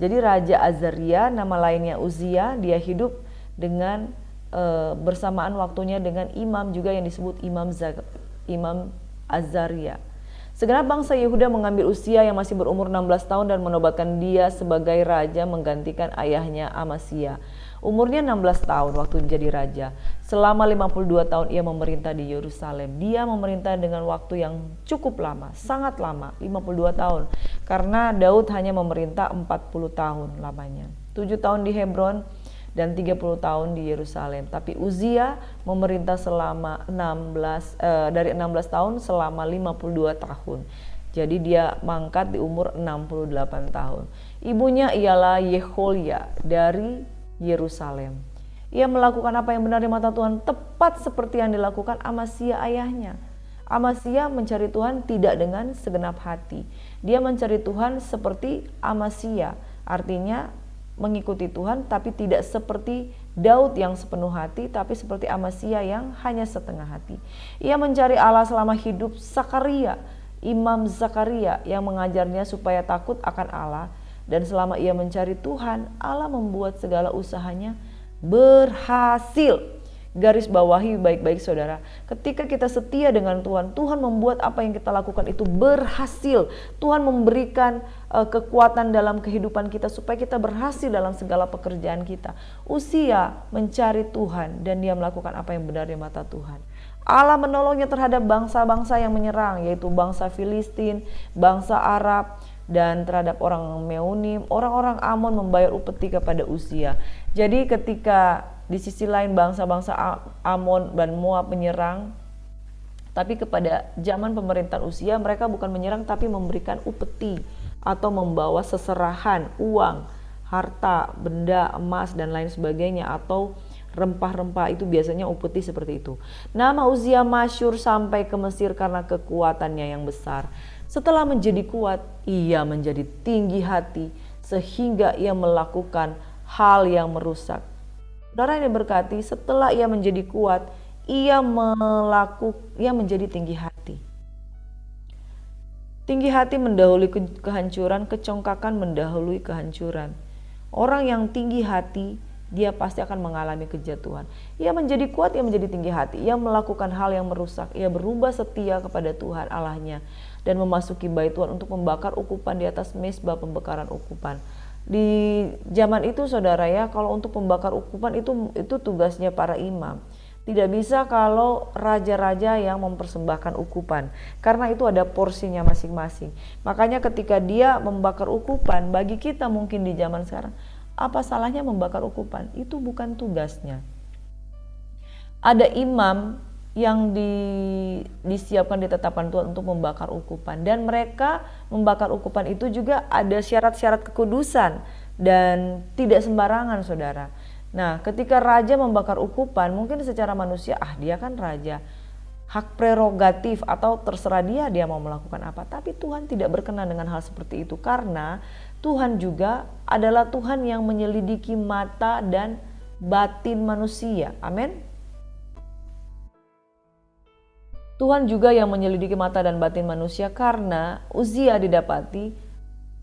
Jadi Raja Azaria, nama lainnya Uzia, dia hidup dengan bersamaan waktunya dengan imam juga yang disebut Imam Azaria. Segenap bangsa Yehuda mengambil Uzia yang masih berumur 16 tahun dan menobatkan dia sebagai raja menggantikan ayahnya Amasya. Umurnya 16 tahun waktu menjadi raja. Selama 52 tahun ia memerintah di Yerusalem. Dia memerintah dengan waktu yang cukup lama, sangat lama, 52 tahun. Karena Daud hanya memerintah 40 tahun lamanya. 7 tahun di Hebron dan 30 tahun di Yerusalem. Tapi Uzia memerintah selama dari 16 tahun selama 52 tahun. Jadi dia mangkat di umur 68 tahun. Ibunya ialah Yeholia dari Yerusalem. Ia melakukan apa yang benar di mata Tuhan, tepat seperti yang dilakukan Amasya ayahnya. Amasya mencari Tuhan tidak dengan segenap hati. Dia mencari Tuhan seperti Amasya, artinya mengikuti Tuhan tapi tidak seperti Daud yang sepenuh hati, tapi seperti Amasya yang hanya setengah hati. Ia mencari Allah selama hidup Zakaria, Imam Zakaria yang mengajarnya supaya takut akan Allah, dan selama ia mencari Tuhan, Allah membuat segala usahanya berhasil. Garis bawahi baik-baik saudara, ketika kita setia dengan Tuhan, Tuhan membuat apa yang kita lakukan itu berhasil. Tuhan memberikan kekuatan dalam kehidupan kita supaya kita berhasil dalam segala pekerjaan kita. Uzia mencari Tuhan dan dia melakukan apa yang benar di mata Tuhan. Allah menolongnya terhadap bangsa-bangsa yang menyerang, yaitu bangsa Filistin, bangsa Arab, dan terhadap orang Meunim. Orang-orang Amon membayar upeti kepada Uzia. Jadi ketika di sisi lain bangsa-bangsa Amon dan Moab menyerang, tapi kepada zaman pemerintahan Uzia mereka bukan menyerang tapi memberikan upeti atau membawa seserahan, uang, harta, benda, emas dan lain sebagainya, atau rempah-rempah. Itu biasanya upeti seperti itu. Nama Uzia masyhur sampai ke Mesir karena kekuatannya yang besar. Setelah menjadi kuat, ia menjadi tinggi hati sehingga ia melakukan hal yang merusak. Saudara yang diberkati, setelah ia menjadi kuat, ia menjadi tinggi hati. Tinggi hati mendahului kehancuran, kecongkakan mendahului kehancuran. Orang yang tinggi hati, dia pasti akan mengalami kejatuhan. Ia menjadi kuat, ia menjadi tinggi hati. Ia melakukan hal yang merusak. Ia berubah setia kepada Tuhan Allahnya dan memasuki bait Tuhan untuk membakar ukupan di atas mezbah pembakaran ukupan. Di zaman itu saudara ya, kalau untuk membakar ukupan itu tugasnya para imam. Tidak bisa kalau raja-raja yang mempersembahkan ukupan, karena itu ada porsinya masing-masing. Makanya ketika dia membakar ukupan, bagi kita mungkin di zaman sekarang, apa salahnya membakar ukupan? Itu bukan tugasnya. Ada imam yang disiapkan, ditetapkan Tuhan untuk membakar ukupan, dan mereka membakar ukupan itu juga ada syarat-syarat kekudusan dan tidak sembarangan saudara. Nah, ketika raja membakar ukupan, mungkin secara manusia dia kan raja, hak prerogatif atau terserah dia mau melakukan apa. Tapi Tuhan tidak berkenan dengan hal seperti itu, karena Tuhan juga adalah Tuhan yang menyelidiki mata dan batin manusia. Amin. Tuhan juga yang menyelidiki mata dan batin manusia, karena Uzia didapati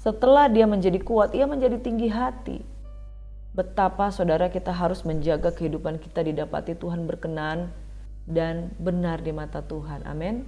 Setelah dia menjadi kuat, ia menjadi tinggi hati. Betapa saudara kita harus menjaga kehidupan kita didapati Tuhan berkenan dan benar di mata Tuhan. Amin.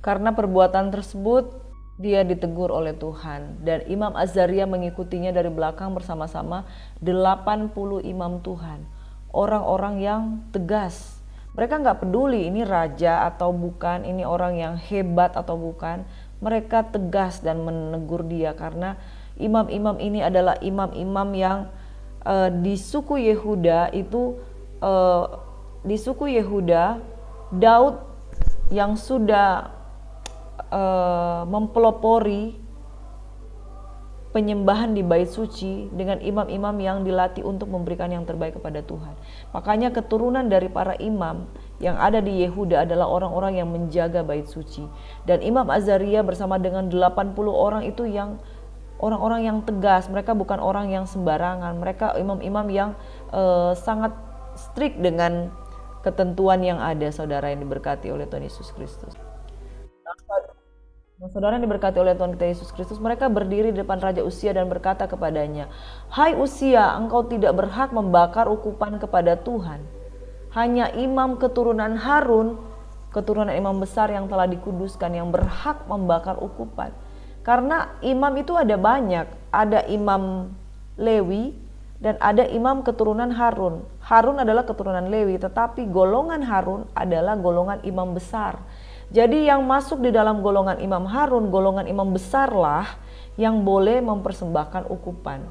Karena perbuatan tersebut dia ditegur oleh Tuhan, dan Imam Azaria mengikutinya dari belakang bersama-sama 80 imam Tuhan. Orang-orang yang tegas. Mereka nggak peduli ini raja atau bukan, ini orang yang hebat atau bukan. Mereka tegas dan menegur dia karena imam-imam ini adalah imam-imam yang di suku Yehuda itu, di suku Yehuda, Daud yang sudah mempelopori penyembahan di bait suci dengan imam-imam yang dilatih untuk memberikan yang terbaik kepada Tuhan. Makanya keturunan dari para imam yang ada di Yehuda adalah orang-orang yang menjaga bait suci. Dan Imam Azaria bersama dengan 80 orang itu yang orang-orang yang tegas. Mereka bukan orang yang sembarangan. Mereka imam-imam yang sangat strict dengan ketentuan yang ada, saudara yang diberkati oleh Tuhan Yesus Kristus. Nah, saudara yang diberkati oleh Tuhan kita Yesus Kristus, mereka berdiri di depan Raja Uzia dan berkata kepadanya, "Hai Uzia, engkau tidak berhak membakar ukupan kepada Tuhan. Hanya imam keturunan Harun, keturunan imam besar yang telah dikuduskan, yang berhak membakar ukupan." Karena imam itu ada banyak, ada imam Lewi dan ada imam keturunan Harun. Harun adalah keturunan Lewi, tetapi golongan Harun adalah golongan imam besar. Jadi yang masuk di dalam golongan Imam Harun, golongan imam besarlah yang boleh mempersembahkan ukupan.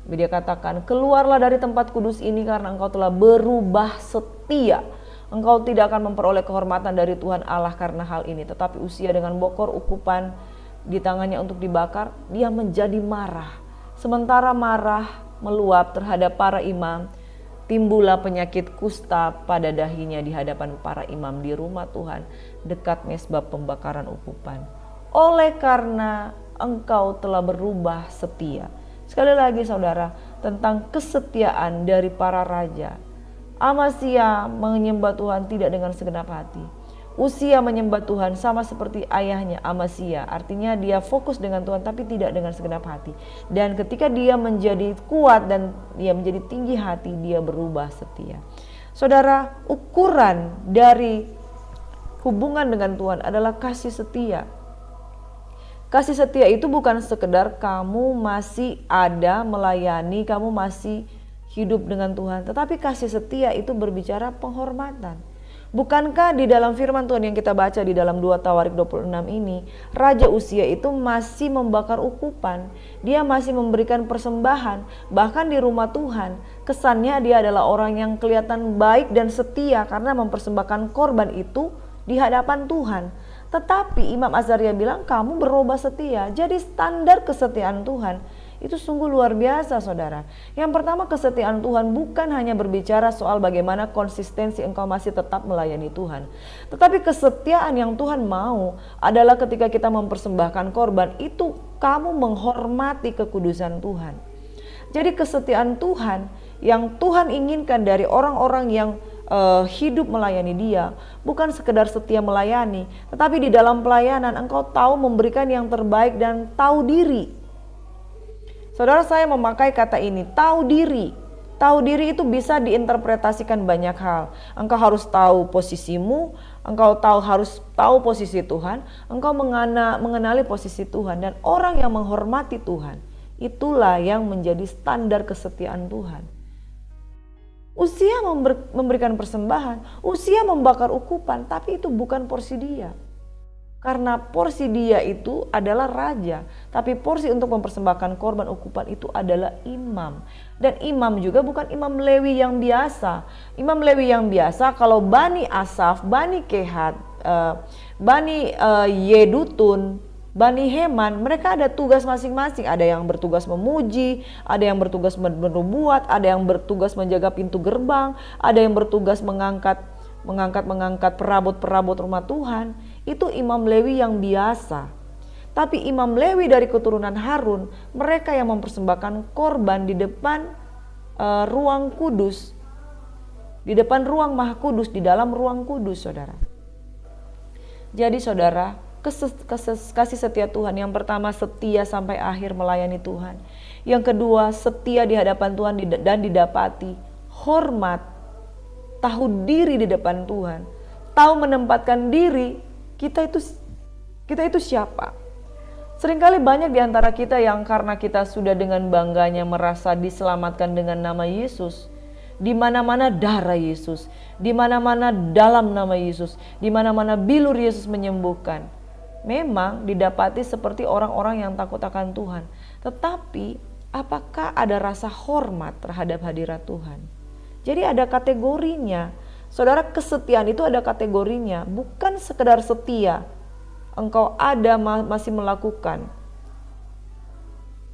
Dia katakan, "Keluarlah dari tempat kudus ini karena engkau telah berubah setia. Engkau tidak akan memperoleh kehormatan dari Tuhan Allah karena hal ini." Tetapi Uzia dengan bokor ukupan di tangannya untuk dibakar, dia menjadi marah. Sementara marah meluap terhadap para imam, timbullah penyakit kusta pada dahinya di hadapan para imam di rumah Tuhan dekat mezbah pembakaran ukupan. Oleh karena engkau telah berubah setia. Sekali lagi saudara, tentang kesetiaan dari para raja. Amazia menyembah Tuhan tidak dengan segenap hati. Uzia menyembah Tuhan sama seperti ayahnya Amazia, artinya dia fokus dengan Tuhan tapi tidak dengan segenap hati. Dan ketika dia menjadi kuat dan dia menjadi tinggi hati, dia berubah setia. Saudara, ukuran dari hubungan dengan Tuhan adalah kasih setia. Kasih setia itu bukan sekedar kamu masih ada melayani, kamu masih hidup dengan Tuhan, tetapi kasih setia itu berbicara penghormatan. Bukankah di dalam firman Tuhan yang kita baca di dalam 2 Tawarik 26 ini, Raja Uzia itu masih membakar ukupan, dia masih memberikan persembahan, bahkan di rumah Tuhan. Kesannya dia adalah orang yang kelihatan baik dan setia karena mempersembahkan korban itu di hadapan Tuhan. Tetapi Imam Azaria bilang, kamu berubah setia. Jadi standar kesetiaan Tuhan itu sungguh luar biasa, saudara. Yang pertama, kesetiaan Tuhan bukan hanya berbicara soal bagaimana konsistensi engkau masih tetap melayani Tuhan. Tetapi kesetiaan yang Tuhan mau adalah ketika kita mempersembahkan korban, itu kamu menghormati kekudusan Tuhan. Jadi kesetiaan Tuhan yang Tuhan inginkan dari orang-orang yang hidup melayani Dia bukan sekedar setia melayani, tetapi di dalam pelayanan engkau tahu memberikan yang terbaik dan tahu diri. Saudara, saya memakai kata ini, tahu diri. Tahu diri itu bisa diinterpretasikan banyak hal. Engkau harus tahu posisimu, engkau harus tahu posisi Tuhan, engkau mengenali posisi Tuhan, dan orang yang menghormati Tuhan, itulah yang menjadi standar kesetiaan Tuhan. Uzia memberikan persembahan, Uzia membakar ukupan, tapi itu bukan porsi dia. Karena porsi dia itu adalah raja, tapi porsi untuk mempersembahkan korban ukupan itu adalah imam. Dan imam juga bukan imam Lewi yang biasa. Imam Lewi yang biasa, kalau Bani Asaf, Bani Kehat, Bani Yedutun, Bani Heman, mereka ada tugas masing-masing. Ada yang bertugas memuji, ada yang bertugas bernubuat, ada yang bertugas menjaga pintu gerbang, ada yang bertugas mengangkat perabot-perabot rumah Tuhan. Itu imam Lewi yang biasa. Tapi imam Lewi dari keturunan Harun, mereka yang mempersembahkan korban di depan ruang kudus, di depan ruang maha kudus, di dalam ruang kudus, saudara. Jadi saudara, kasih setia Tuhan yang pertama setia sampai akhir melayani Tuhan. Yang kedua setia di hadapan Tuhan dan didapati hormat, tahu diri di depan Tuhan, tahu menempatkan diri kita itu siapa. Seringkali banyak di antara kita yang karena kita sudah dengan bangganya merasa diselamatkan dengan nama Yesus, di mana-mana darah Yesus, di mana-mana dalam nama Yesus, di mana-mana bilur Yesus menyembuhkan. Memang didapati seperti orang-orang yang takut akan Tuhan. Tetapi apakah ada rasa hormat terhadap hadirat Tuhan? Jadi ada kategorinya. Saudara, kesetiaan itu ada kategorinya, bukan sekedar setia. Engkau ada masih melakukan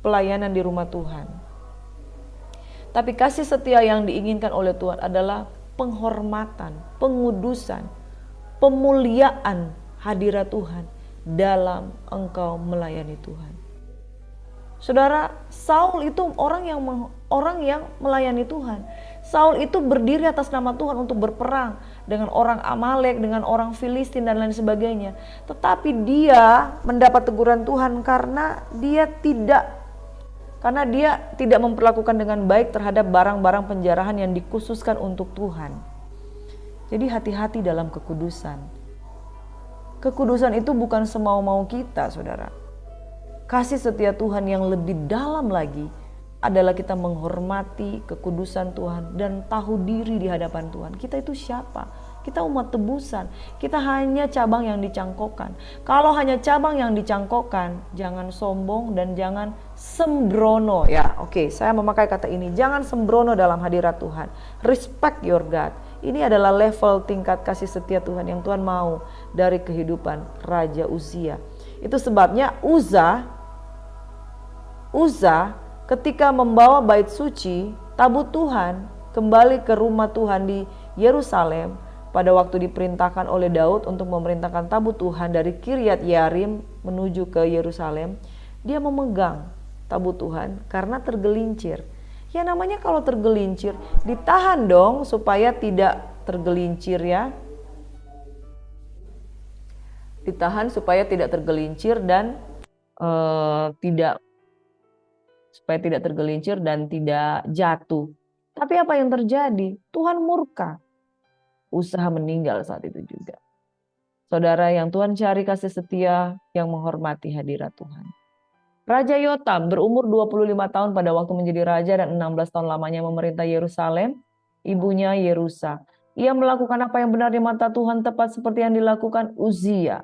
pelayanan di rumah Tuhan. Tapi kasih setia yang diinginkan oleh Tuhan adalah penghormatan, pengudusan, pemuliaan hadirat Tuhan dalam engkau melayani Tuhan. Saudara, Saul itu orang yang melayani Tuhan. Saul itu berdiri atas nama Tuhan untuk berperang dengan orang Amalek, dengan orang Filistin dan lain sebagainya. Tetapi dia mendapat teguran Tuhan karena dia tidak memperlakukan dengan baik terhadap barang-barang penjarahan yang dikhususkan untuk Tuhan. Jadi hati-hati dalam kekudusan. Kekudusan itu bukan semau-mau kita, saudara. Kasih setia Tuhan yang lebih dalam lagi adalah kita menghormati kekudusan Tuhan dan tahu diri di hadapan Tuhan. Kita itu siapa? Kita umat tebusan. Kita hanya cabang yang dicangkokkan. Kalau hanya cabang yang dicangkokkan, jangan sombong dan jangan sembrono. Ya, oke, saya memakai kata ini. Jangan sembrono dalam hadirat Tuhan. Respect your God. Ini adalah level tingkat kasih setia Tuhan yang Tuhan mau dari kehidupan Raja Uzia. Itu sebabnya Uza ketika membawa bait suci, tabut Tuhan kembali ke rumah Tuhan di Yerusalem pada waktu diperintahkan oleh Daud untuk memerintahkan tabut Tuhan dari Kiryat Yearim menuju ke Yerusalem, dia memegang tabut Tuhan karena tergelincir. Ya namanya kalau tergelincir, ditahan dong supaya tidak tergelincir ya. Ditahan supaya tidak tergelincir dan tidak tergelincir dan tidak jatuh. Tapi apa yang terjadi? Tuhan murka. Usaha meninggal saat itu juga. Saudara, yang Tuhan cari kasih setia yang menghormati hadirat Tuhan. Raja Yotam berumur 25 tahun pada waktu menjadi raja dan 16 tahun lamanya memerintah Yerusalem, ibunya Yerusa. Ia melakukan apa yang benar di mata Tuhan tepat seperti yang dilakukan Uzia,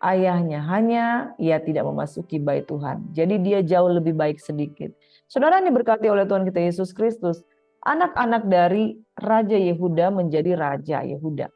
ayahnya. Hanya ia tidak memasuki bait Tuhan. Jadi dia jauh lebih baik sedikit. Saudara yang diberkati oleh Tuhan kita Yesus Kristus, anak-anak dari Raja Yehuda menjadi Raja Yehuda.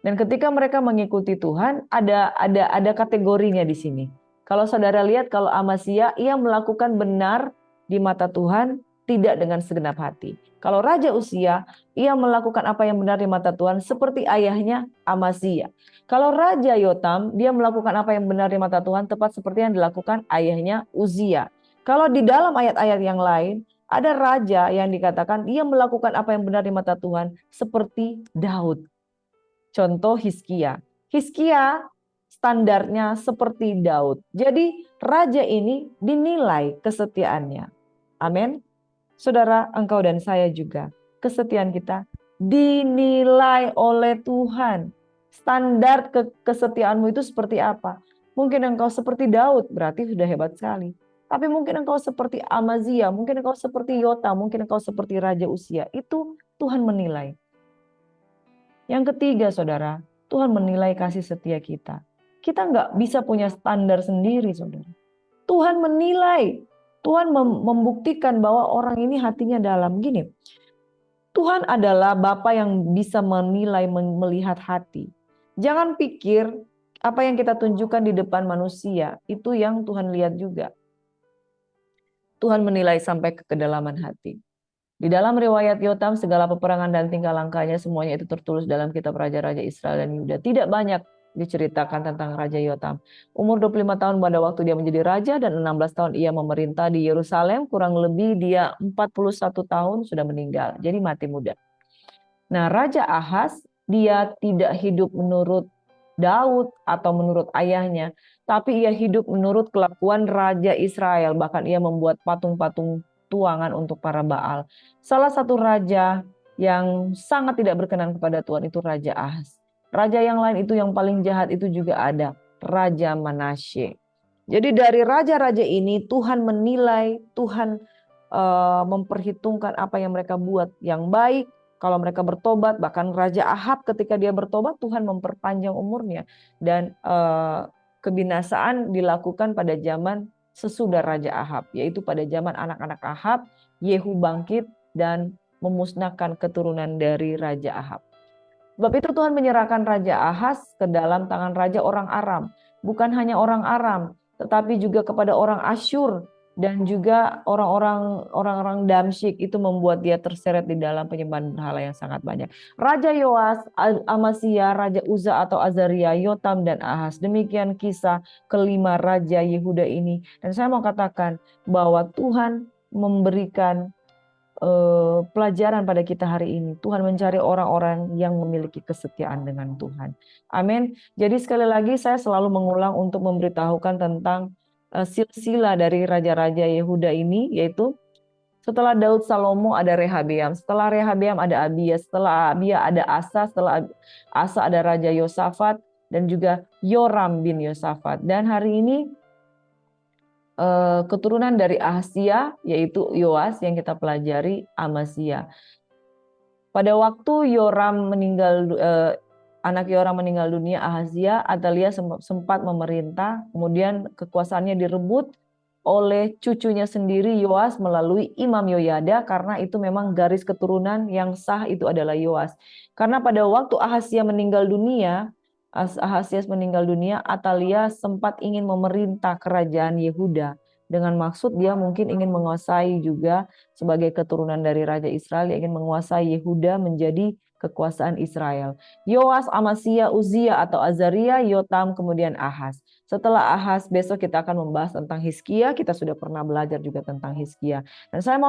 Dan ketika mereka mengikuti Tuhan, ada kategorinya di sini. Kalau saudara lihat, kalau Amasya, ia melakukan benar di mata Tuhan, tidak dengan segenap hati. Kalau Raja Uzia, ia melakukan apa yang benar di mata Tuhan, seperti ayahnya Amasya. Kalau Raja Yotam, dia melakukan apa yang benar di mata Tuhan, tepat seperti yang dilakukan ayahnya Uzia. Kalau di dalam ayat-ayat yang lain, ada raja yang dikatakan dia melakukan apa yang benar di mata Tuhan, seperti Daud. Contoh Hizkia. Hizkia standarnya seperti Daud. Jadi raja ini dinilai kesetiaannya. Amin. Saudara, engkau dan saya juga, kesetiaan kita dinilai oleh Tuhan. Standar kesetiaanmu itu seperti apa? Mungkin engkau seperti Daud, berarti sudah hebat sekali. Tapi mungkin engkau seperti Amazia, mungkin engkau seperti Yotam, mungkin engkau seperti Raja Uzia. Itu Tuhan menilai. Yang ketiga, saudara, Tuhan menilai kasih setia kita. Kita nggak bisa punya standar sendiri, saudara. Tuhan menilai, Tuhan membuktikan bahwa orang ini hatinya dalam. Gini, Tuhan adalah Bapa yang bisa menilai, melihat hati. Jangan pikir apa yang kita tunjukkan di depan manusia, itu yang Tuhan lihat juga. Tuhan menilai sampai ke kedalaman hati. Di dalam riwayat Yotam, segala peperangan dan tingkah langkahnya semuanya itu tertulis dalam kitab Raja-Raja Israel dan Yuda. Tidak banyak diceritakan tentang Raja Yotam. Umur 25 tahun pada waktu dia menjadi raja dan 16 tahun ia memerintah di Yerusalem. Kurang lebih dia 41 tahun sudah meninggal. Jadi mati muda. Nah, Raja Ahaz dia tidak hidup menurut Daud atau menurut ayahnya, tapi ia hidup menurut kelakuan Raja Israel. Bahkan ia membuat patung-patung tuangan untuk para Baal. Salah satu raja yang sangat tidak berkenan kepada Tuhan itu Raja Ahaz. Raja yang lain itu yang paling jahat itu juga ada, Raja Manasye. Jadi dari raja-raja ini Tuhan menilai, Tuhan memperhitungkan apa yang mereka buat yang baik. Kalau mereka bertobat, bahkan Raja Ahab ketika dia bertobat, Tuhan memperpanjang umurnya. Dan kebinasaan dilakukan pada zaman sesudah Raja Ahab, yaitu pada zaman anak-anak Ahab, Yehu bangkit dan memusnahkan keturunan dari Raja Ahab. Sebab itu Tuhan menyerahkan Raja Ahaz ke dalam tangan Raja orang Aram. Bukan hanya orang Aram, tetapi juga kepada orang Asyur dan juga orang-orang Damsyik. Itu membuat dia terseret di dalam penyembahan berhala yang sangat banyak. Raja Yoas, Amasya, Raja Uza atau Azaria, Yotam dan Ahaz. Demikian kisah kelima Raja Yehuda ini. Dan saya mau katakan bahwa Tuhan memberikan pelajaran pada kita hari ini. Tuhan mencari orang-orang yang memiliki kesetiaan dengan Tuhan. Amin. Jadi sekali lagi saya selalu mengulang untuk memberitahukan tentang silsilah dari raja-raja Yehuda ini, yaitu setelah Daud Salomo ada Rehabeam, setelah Rehabeam ada Abia, setelah Abia ada Asa, setelah Asa ada Raja Yosafat dan juga Yoram bin Yosafat. Dan hari ini keturunan dari Ahazia yaitu Yoas yang kita pelajari Amasya. Pada waktu Yoram meninggal, anak Yoram meninggal dunia, Ahazia, Atalia sempat memerintah, kemudian kekuasaannya direbut oleh cucunya sendiri Yoas melalui Imam Yoyada, karena itu memang garis keturunan yang sah itu adalah Yoas. Karena pada waktu Ahazia meninggal dunia, Atalia sempat ingin memerintah kerajaan Yehuda. Dengan maksud dia mungkin ingin menguasai juga sebagai keturunan dari Raja Israel, dia ingin menguasai Yehuda menjadi kekuasaan Israel. Yoas, Amasya, Uzia atau Azaria, Yotam, kemudian Ahaz. Setelah Ahaz, besok kita akan membahas tentang Hizkia. Kita sudah pernah belajar juga tentang Hizkia. Dan saya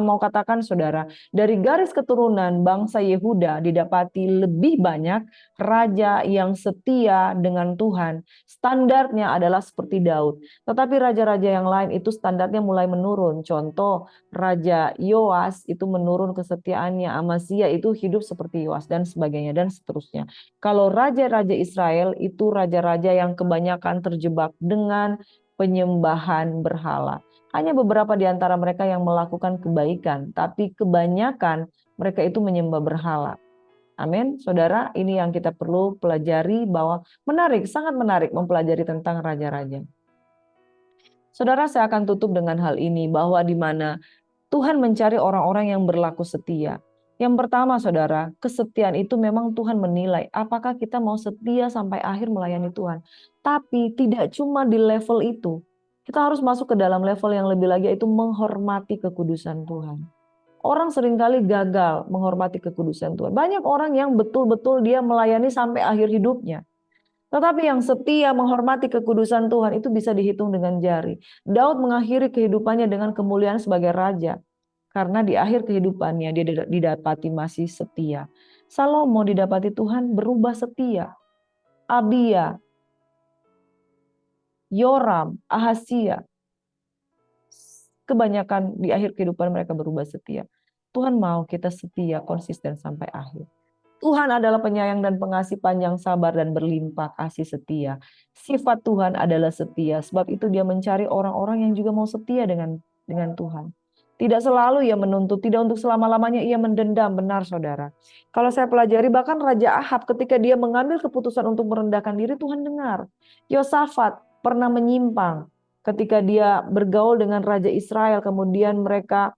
mau katakan saudara, dari garis keturunan bangsa Yehuda didapati lebih banyak raja yang setia dengan Tuhan. Standarnya adalah seperti Daud. Tetapi raja-raja yang lain itu standarnya mulai menurun. Contoh, Raja Yoas itu menurun kesetiaannya. Amasya itu hidup seperti Yoas dan sebagainya dan seterusnya. Kalau raja-raja Israel itu raja-raja yang kebanyakan terjebak dengan penyembahan berhala. Hanya beberapa di antara mereka yang melakukan kebaikan, tapi kebanyakan mereka itu menyembah berhala. Amin, saudara, ini yang kita perlu pelajari, bahwa menarik, sangat menarik mempelajari tentang raja-raja. Saudara, saya akan tutup dengan hal ini, bahwa di mana Tuhan mencari orang-orang yang berlaku setia. Yang pertama, saudara, kesetiaan itu memang Tuhan menilai apakah kita mau setia sampai akhir melayani Tuhan. Tapi tidak cuma di level itu. Kita harus masuk ke dalam level yang lebih lagi, yaitu menghormati kekudusan Tuhan. Orang seringkali gagal menghormati kekudusan Tuhan. Banyak orang yang betul-betul dia melayani sampai akhir hidupnya. Tetapi yang setia menghormati kekudusan Tuhan itu bisa dihitung dengan jari. Daud mengakhiri kehidupannya dengan kemuliaan sebagai raja. Karena di akhir kehidupannya dia didapati masih setia. Salomo didapati Tuhan berubah setia. Abia, Yoram, Ahazia, kebanyakan di akhir kehidupan mereka berubah setia. Tuhan mau kita setia, konsisten sampai akhir. Tuhan adalah penyayang dan pengasih, panjang sabar dan berlimpah kasih setia. Sifat Tuhan adalah setia, sebab itu dia mencari orang-orang yang juga mau setia dengan Tuhan. Tidak selalu ia menuntut, tidak untuk selama-lamanya ia mendendam, benar saudara. Kalau saya pelajari, bahkan Raja Ahab ketika dia mengambil keputusan untuk merendahkan diri, Tuhan dengar. Yosafat pernah menyimpang ketika dia bergaul dengan Raja Israel, kemudian mereka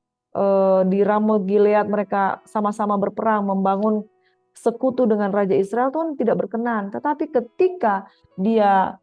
di Ramot Gilead mereka sama-sama berperang, membangun sekutu dengan Raja Israel, Tuhan tidak berkenan. Tetapi ketika dia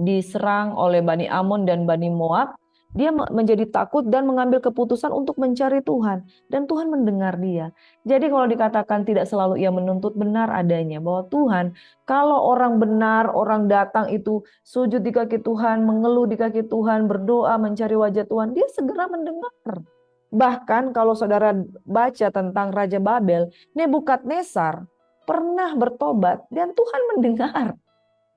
diserang oleh Bani Amon dan Bani Moab, dia menjadi takut dan mengambil keputusan untuk mencari Tuhan. Dan Tuhan mendengar dia. Jadi kalau dikatakan tidak selalu ia menuntut, benar adanya. Bahwa Tuhan, kalau orang benar, orang datang itu sujud di kaki Tuhan, mengeluh di kaki Tuhan, berdoa, mencari wajah Tuhan, dia segera mendengar. Bahkan kalau saudara baca tentang Raja Babel, Nebukadnezar, pernah bertobat dan Tuhan mendengar.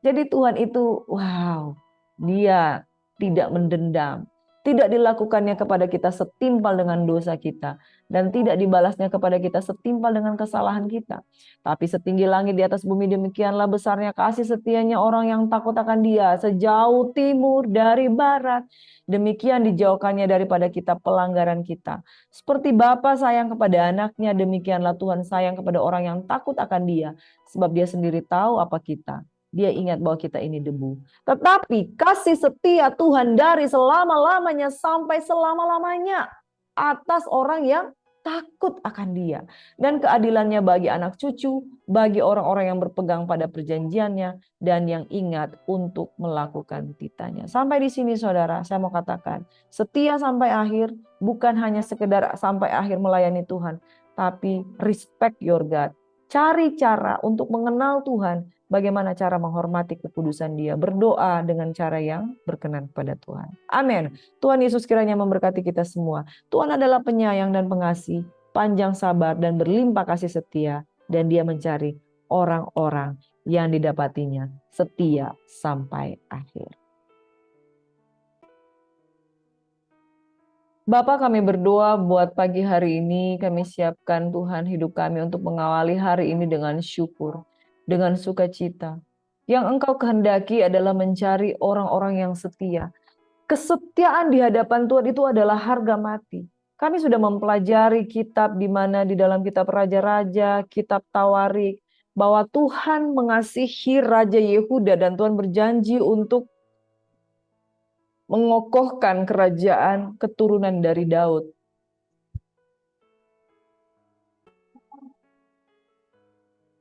Jadi Tuhan itu, wow, Dia tidak mendendam. Tidak dilakukannya kepada kita setimpal dengan dosa kita. Dan tidak dibalasnya kepada kita setimpal dengan kesalahan kita. Tapi setinggi langit di atas bumi, demikianlah besarnya kasih setianya orang yang takut akan Dia. Sejauh timur dari barat, demikian dijauhkannya daripada kita pelanggaran kita. Seperti Bapa sayang kepada anaknya, demikianlah Tuhan sayang kepada orang yang takut akan Dia. Sebab Dia sendiri tahu apa kita. Dia ingat bahwa kita ini debu. Tetapi kasih setia Tuhan dari selama-lamanya sampai selama-lamanya atas orang yang takut akan Dia. Dan keadilannya bagi anak cucu, bagi orang-orang yang berpegang pada perjanjiannya, dan yang ingat untuk melakukan titanya. Sampai di sini saudara, saya mau katakan, setia sampai akhir bukan hanya sekedar sampai akhir melayani Tuhan, tapi respect your God. Cari cara untuk mengenal Tuhan. Bagaimana cara menghormati kekudusan Dia, berdoa dengan cara yang berkenan kepada Tuhan. Amin. Tuhan Yesus kiranya memberkati kita semua. Tuhan adalah penyayang dan pengasih, panjang sabar dan berlimpah kasih setia, dan Dia mencari orang-orang yang didapatinya setia sampai akhir. Bapak, kami berdoa buat pagi hari ini, kami siapkan Tuhan hidup kami untuk mengawali hari ini dengan syukur, dengan sukacita. Yang Engkau kehendaki adalah mencari orang-orang yang setia. Kesetiaan di hadapan Tuhan itu adalah harga mati. Kami sudah mempelajari kitab di mana di dalam kitab Raja-Raja, kitab Tawarik, bahwa Tuhan mengasihi Raja Yehuda dan Tuhan berjanji untuk mengokohkan kerajaan keturunan dari Daud.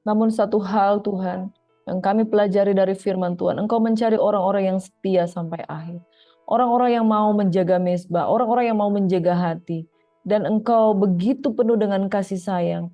Namun satu hal Tuhan, yang kami pelajari dari firman Tuhan, Engkau mencari orang-orang yang setia sampai akhir. Orang-orang yang mau menjaga mezbah, orang-orang yang mau menjaga hati. Dan Engkau begitu penuh dengan kasih sayang.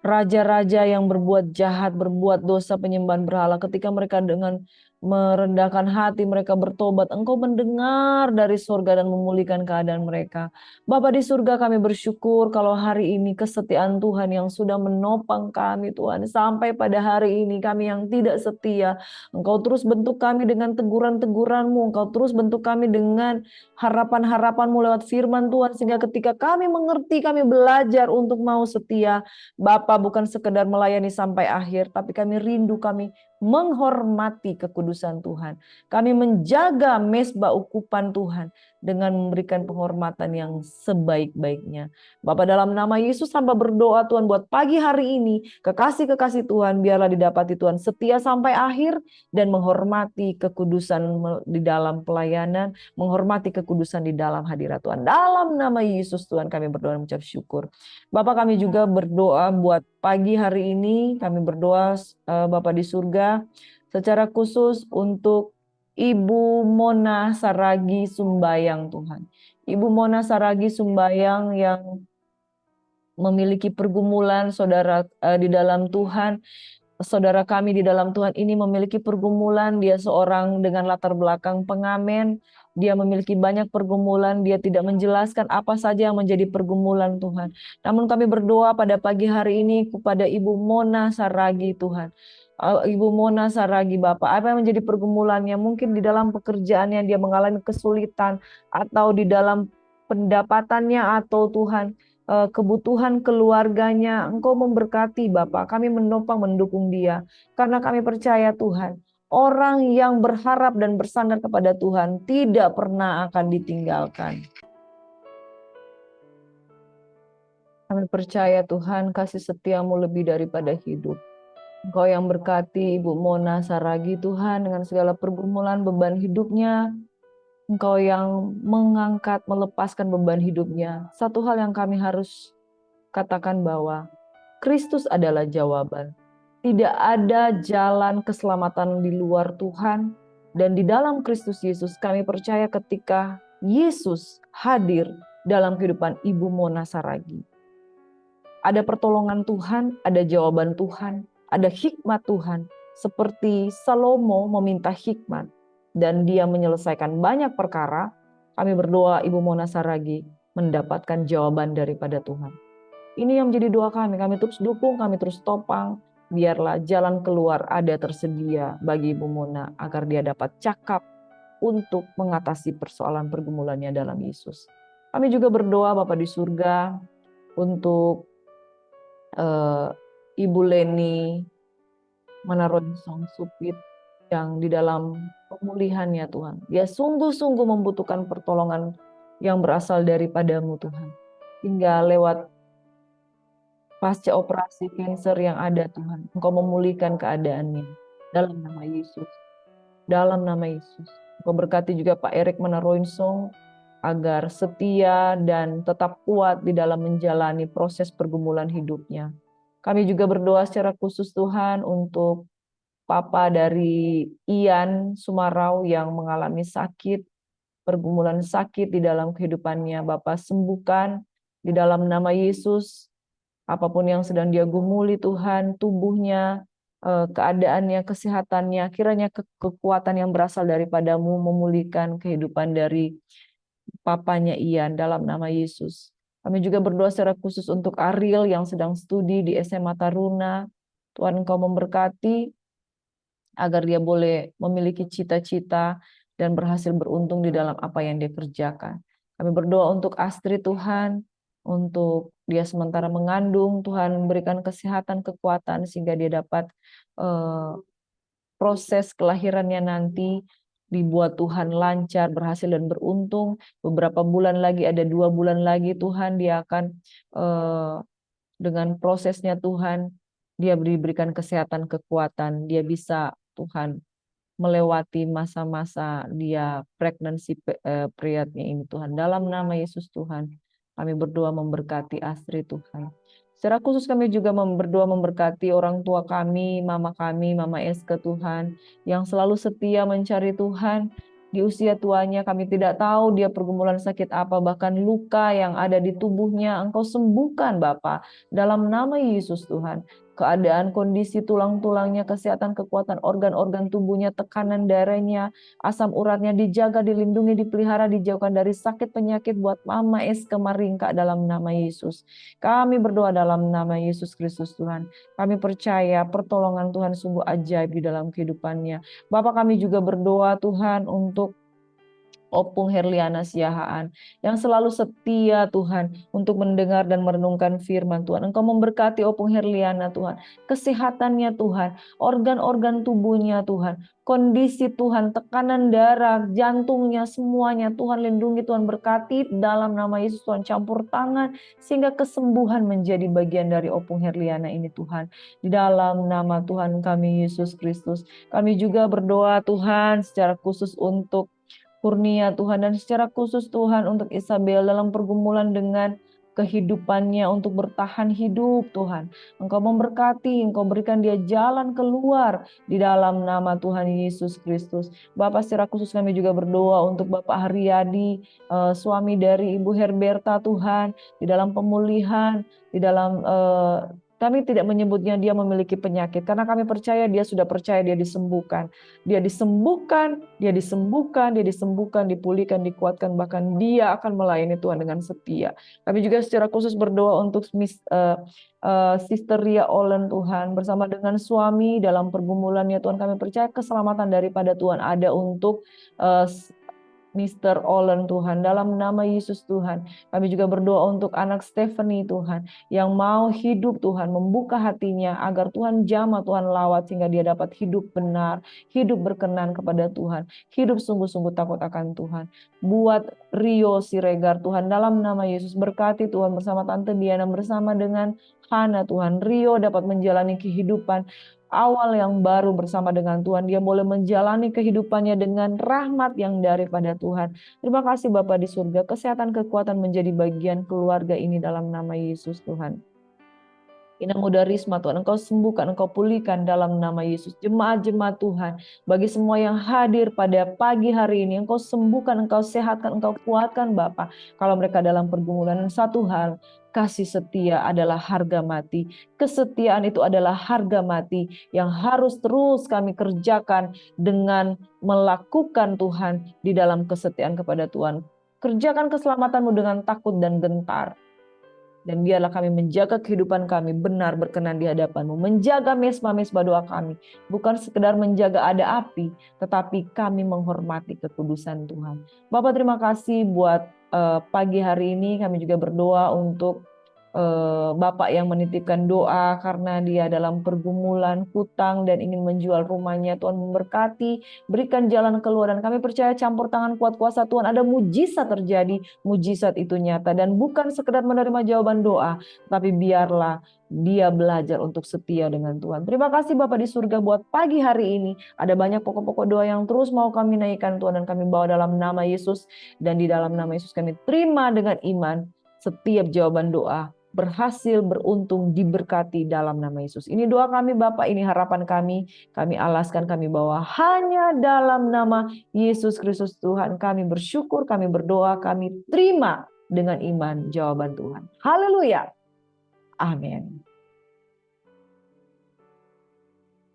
Raja-raja yang berbuat jahat, berbuat dosa penyembahan berhala, ketika mereka dengan merendahkan hati, mereka bertobat, Engkau mendengar dari surga dan memulihkan keadaan mereka. Bapa di surga, kami bersyukur kalau hari ini kesetiaan Tuhan yang sudah menopang kami Tuhan. Sampai pada hari ini kami yang tidak setia, Engkau terus bentuk kami dengan teguran-teguran-Mu, Engkau terus bentuk kami dengan harapan-harapan-Mu lewat firman Tuhan. Sehingga ketika kami mengerti, kami belajar untuk mau setia. Bapa, bukan sekedar melayani sampai akhir, tapi kami rindu, kami menghormati kekudusan Tuhan. Kami menjaga mezbah ukupan Tuhan dengan memberikan penghormatan yang sebaik-baiknya. Bapa, dalam nama Yesus hamba berdoa Tuhan buat pagi hari ini, kekasih-kekasih Tuhan biarlah didapati Tuhan setia sampai akhir dan menghormati kekudusan di dalam pelayanan, menghormati kekudusan di dalam hadirat Tuhan. Dalam nama Yesus Tuhan kami berdoa dan mengucap syukur. Bapak, kami juga berdoa buat pagi hari ini, kami berdoa Bapa di surga secara khusus untuk Ibu Mona Saragi Sumbayang Tuhan. Ibu Mona Saragi Sumbayang yang memiliki pergumulan saudara di dalam Tuhan. Saudara kami di dalam Tuhan ini memiliki pergumulan, dia seorang dengan latar belakang pengamen, dia memiliki banyak pergumulan, dia tidak menjelaskan apa saja yang menjadi pergumulan Tuhan. Namun kami berdoa pada pagi hari ini kepada Ibu Mona Saragi Tuhan. Ibu Mona Saragi Bapak, apa yang menjadi pergumulannya? Mungkin di dalam pekerjaannya dia mengalami kesulitan, atau di dalam pendapatannya, atau Tuhan kebutuhan keluarganya. Engkau memberkati Bapak, kami menopang mendukung dia. Karena kami percaya Tuhan, orang yang berharap dan bersandar kepada Tuhan tidak pernah akan ditinggalkan. Kami percaya Tuhan, kasih setiamu lebih daripada hidup. Engkau yang berkati Ibu Mona Saragi Tuhan dengan segala pergumulan beban hidupnya. Engkau yang mengangkat, melepaskan beban hidupnya. Satu hal yang kami harus katakan bahwa Kristus adalah jawaban. Tidak ada jalan keselamatan di luar Tuhan. Dan di dalam Kristus Yesus kami percaya ketika Yesus hadir dalam kehidupan Ibu Mona Saragi. Ada pertolongan Tuhan, ada jawaban Tuhan, ada hikmat Tuhan. Seperti Salomo meminta hikmat dan dia menyelesaikan banyak perkara, kami berdoa Ibu Mona Saragi mendapatkan jawaban daripada Tuhan. Ini yang menjadi doa kami terus dukung, kami terus topang, biarlah jalan keluar ada tersedia bagi Ibu Mona agar dia dapat cakap untuk mengatasi persoalan pergumulannya dalam Yesus. Kami juga berdoa Bapa di surga untuk Ibu Leni Manaronsong Supit yang di dalam pemulihannya Tuhan. Dia sungguh-sungguh membutuhkan pertolongan yang berasal daripadamu Tuhan. Hingga lewat pasca operasi kanker yang ada Tuhan, Engkau memulihkan keadaannya dalam nama Yesus. Dalam nama Yesus. Engkau berkati juga Pak Erik Manaronsong agar setia dan tetap kuat di dalam menjalani proses pergumulan hidupnya. Kami juga berdoa secara khusus Tuhan untuk Papa dari Ian Sumarau yang mengalami sakit, pergumulan sakit di dalam kehidupannya. Bapak sembuhkan di dalam nama Yesus. Apapun yang sedang dia gumuli Tuhan, tubuhnya, keadaannya, kesehatannya, kiranya kekuatan yang berasal daripadamu memulihkan kehidupan dari papanya Ian dalam nama Yesus. Kami juga berdoa secara khusus untuk Ariel yang sedang studi di SMA Taruna. Tuhan Engkau memberkati agar dia boleh memiliki cita-cita dan berhasil beruntung di dalam apa yang dia kerjakan. Kami berdoa untuk Astrid Tuhan, untuk dia sementara mengandung, Tuhan memberikan kesehatan, kekuatan sehingga dia dapat proses kelahirannya nanti dibuat Tuhan lancar, berhasil dan beruntung. Beberapa bulan lagi, ada 2 bulan lagi Tuhan dia akan dengan prosesnya Tuhan, dia diberikan kesehatan, kekuatan, dia bisa Tuhan melewati masa-masa dia pregnancy periodnya ini Tuhan. Dalam nama Yesus Tuhan, kami berdoa memberkati Astrid Tuhan. Secara khusus kami juga berdoa memberkati orang tua kami, Mama Eske Tuhan, yang selalu setia mencari Tuhan. Di usia tuanya kami tidak tahu dia pergumulan sakit apa, bahkan luka yang ada di tubuhnya Engkau sembuhkan Bapa. Dalam nama Yesus Tuhan, keadaan kondisi tulang-tulangnya, kesehatan, kekuatan organ-organ tubuhnya, tekanan darahnya, asam uratnya dijaga, dilindungi, dipelihara, dijauhkan dari sakit penyakit buat Mama Eske Maringka dalam nama Yesus. Kami berdoa dalam nama Yesus Kristus Tuhan. Kami percaya pertolongan Tuhan sungguh ajaib di dalam kehidupannya. Bapak kami juga berdoa Tuhan untuk Opung Herliana Siahaan yang selalu setia Tuhan untuk mendengar dan merenungkan firman Tuhan. Engkau memberkati Opung Herliana Tuhan, kesehatannya Tuhan, organ-organ tubuhnya Tuhan, kondisi Tuhan, tekanan darah, jantungnya semuanya Tuhan lindungi, Tuhan berkati dalam nama Yesus. Tuhan campur tangan sehingga kesembuhan menjadi bagian dari Opung Herliana ini Tuhan. Di dalam nama Tuhan kami Yesus Kristus, kami juga berdoa Tuhan secara khusus untuk Kurnia Tuhan, dan secara khusus Tuhan untuk Isabel dalam pergumulan dengan kehidupannya untuk bertahan hidup Tuhan. Engkau memberkati, Engkau berikan dia jalan keluar di dalam nama Tuhan Yesus Kristus. Bapak secara khusus kami juga berdoa untuk Bapak Haryadi, suami dari Ibu Herberta Tuhan, di dalam pemulihan, di dalam kami tidak menyebutnya dia memiliki penyakit, karena kami percaya dia sudah percaya dia disembuhkan. Dia disembuhkan, dia disembuhkan, dia disembuhkan, dipulihkan, dikuatkan, bahkan dia akan melayani Tuhan dengan setia. Kami juga secara khusus berdoa untuk Sister Ria Olen Tuhan, bersama dengan suami dalam pergumulannya Tuhan. Kami percaya keselamatan daripada Tuhan ada untuk Mr. Olen Tuhan, dalam nama Yesus Tuhan. Kami juga berdoa untuk anak Stephanie Tuhan, yang mau hidup Tuhan, membuka hatinya agar Tuhan jamah, Tuhan lawat sehingga dia dapat hidup benar, hidup berkenan kepada Tuhan, hidup sungguh-sungguh takut akan Tuhan. Buat Rio Siregar Tuhan, dalam nama Yesus berkati Tuhan bersama Tante Diana, bersama dengan Hana Tuhan. Rio dapat menjalani kehidupan awal yang baru bersama dengan Tuhan. Dia boleh menjalani kehidupannya dengan rahmat yang daripada Tuhan. Terima kasih Bapa di surga. Kesehatan, kekuatan menjadi bagian keluarga ini dalam nama Yesus Tuhan. Ina Muda Risma Tuhan, Engkau sembuhkan, Engkau pulihkan dalam nama Yesus. Jemaat-jemaat Tuhan, bagi semua yang hadir pada pagi hari ini, Engkau sembuhkan, Engkau sehatkan, Engkau kuatkan Bapa. Kalau mereka dalam pergumulan, satu hal, kasih setia adalah harga mati. Kesetiaan itu adalah harga mati yang harus terus kami kerjakan dengan melakukan Tuhan di dalam kesetiaan kepada Tuhan. Kerjakan keselamatanmu dengan takut dan gentar. Dan biarlah kami menjaga kehidupan kami benar berkenan di hadapan-Mu. Menjaga mesbah-mesbah doa kami. Bukan sekedar menjaga ada api, tetapi kami menghormati kekudusan Tuhan. Bapak terima kasih buat pagi hari ini. Kami juga berdoa untuk Bapak yang menitipkan doa karena dia dalam pergumulan, hutang dan ingin menjual rumahnya. Tuhan memberkati, berikan jalan keluar, dan kami percaya campur tangan kuat kuasa Tuhan, ada mujizat terjadi, mujizat itu nyata dan bukan sekedar menerima jawaban doa, tapi biarlah dia belajar untuk setia dengan Tuhan. Terima kasih Bapak di surga buat pagi hari ini. Ada banyak pokok-pokok doa yang terus mau kami naikkan Tuhan, dan kami bawa dalam nama Yesus, dan di dalam nama Yesus kami terima dengan iman setiap jawaban doa berhasil, beruntung, diberkati dalam nama Yesus. Ini doa kami Bapak, ini harapan kami alaskan, kami bawa hanya dalam nama Yesus Kristus Tuhan. Kami bersyukur, kami berdoa, kami terima dengan iman jawaban Tuhan. Haleluya. Amin.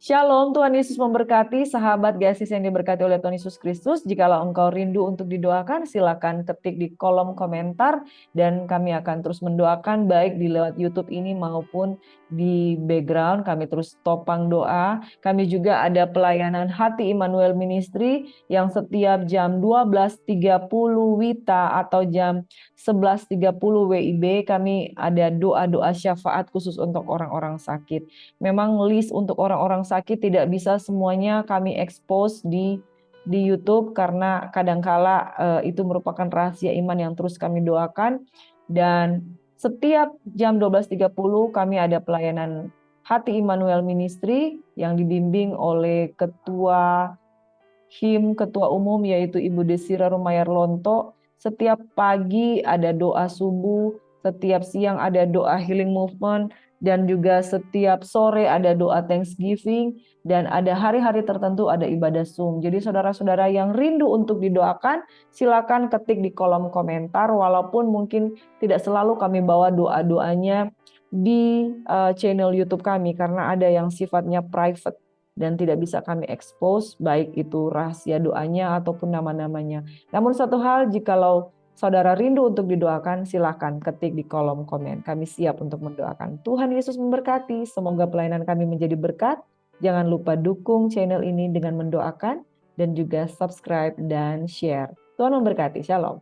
Shalom, Tuhan Yesus memberkati. Sahabat GASIS yang diberkati oleh Tuhan Yesus Kristus, jikalau engkau rindu untuk didoakan, silakan ketik di kolom komentar dan kami akan terus mendoakan baik di lewat YouTube ini maupun di background. Kami terus topang doa. Kami juga ada pelayanan Hati Immanuel Ministry yang setiap jam 12.30 WITA atau jam 11.30 WIB kami ada doa-doa syafaat khusus untuk orang-orang sakit. Memang list untuk orang-orang sakit tidak bisa semuanya kami expose di YouTube karena kadangkala itu merupakan rahasia iman yang terus kami doakan. Dan setiap jam 12.30 kami ada pelayanan Hati Immanuel Ministry yang dibimbing oleh Ketua Ketua Umum yaitu Ibu Desira Rumayar Lonto. Setiap pagi ada doa subuh, setiap siang ada doa healing movement, dan juga setiap sore ada doa Thanksgiving, dan ada hari-hari tertentu ada ibadah Zoom. Jadi saudara-saudara yang rindu untuk didoakan, silakan ketik di kolom komentar, walaupun mungkin tidak selalu kami bawa doa-doanya di channel YouTube kami, karena ada yang sifatnya private dan tidak bisa kami expose, baik itu rahasia doanya ataupun nama-namanya. Namun satu hal, jikalau saudara rindu untuk didoakan, silakan ketik di kolom komen. Kami siap untuk mendoakan. Tuhan Yesus memberkati. Semoga pelayanan kami menjadi berkat. Jangan lupa dukung channel ini dengan mendoakan dan juga subscribe dan share. Tuhan memberkati. Shalom.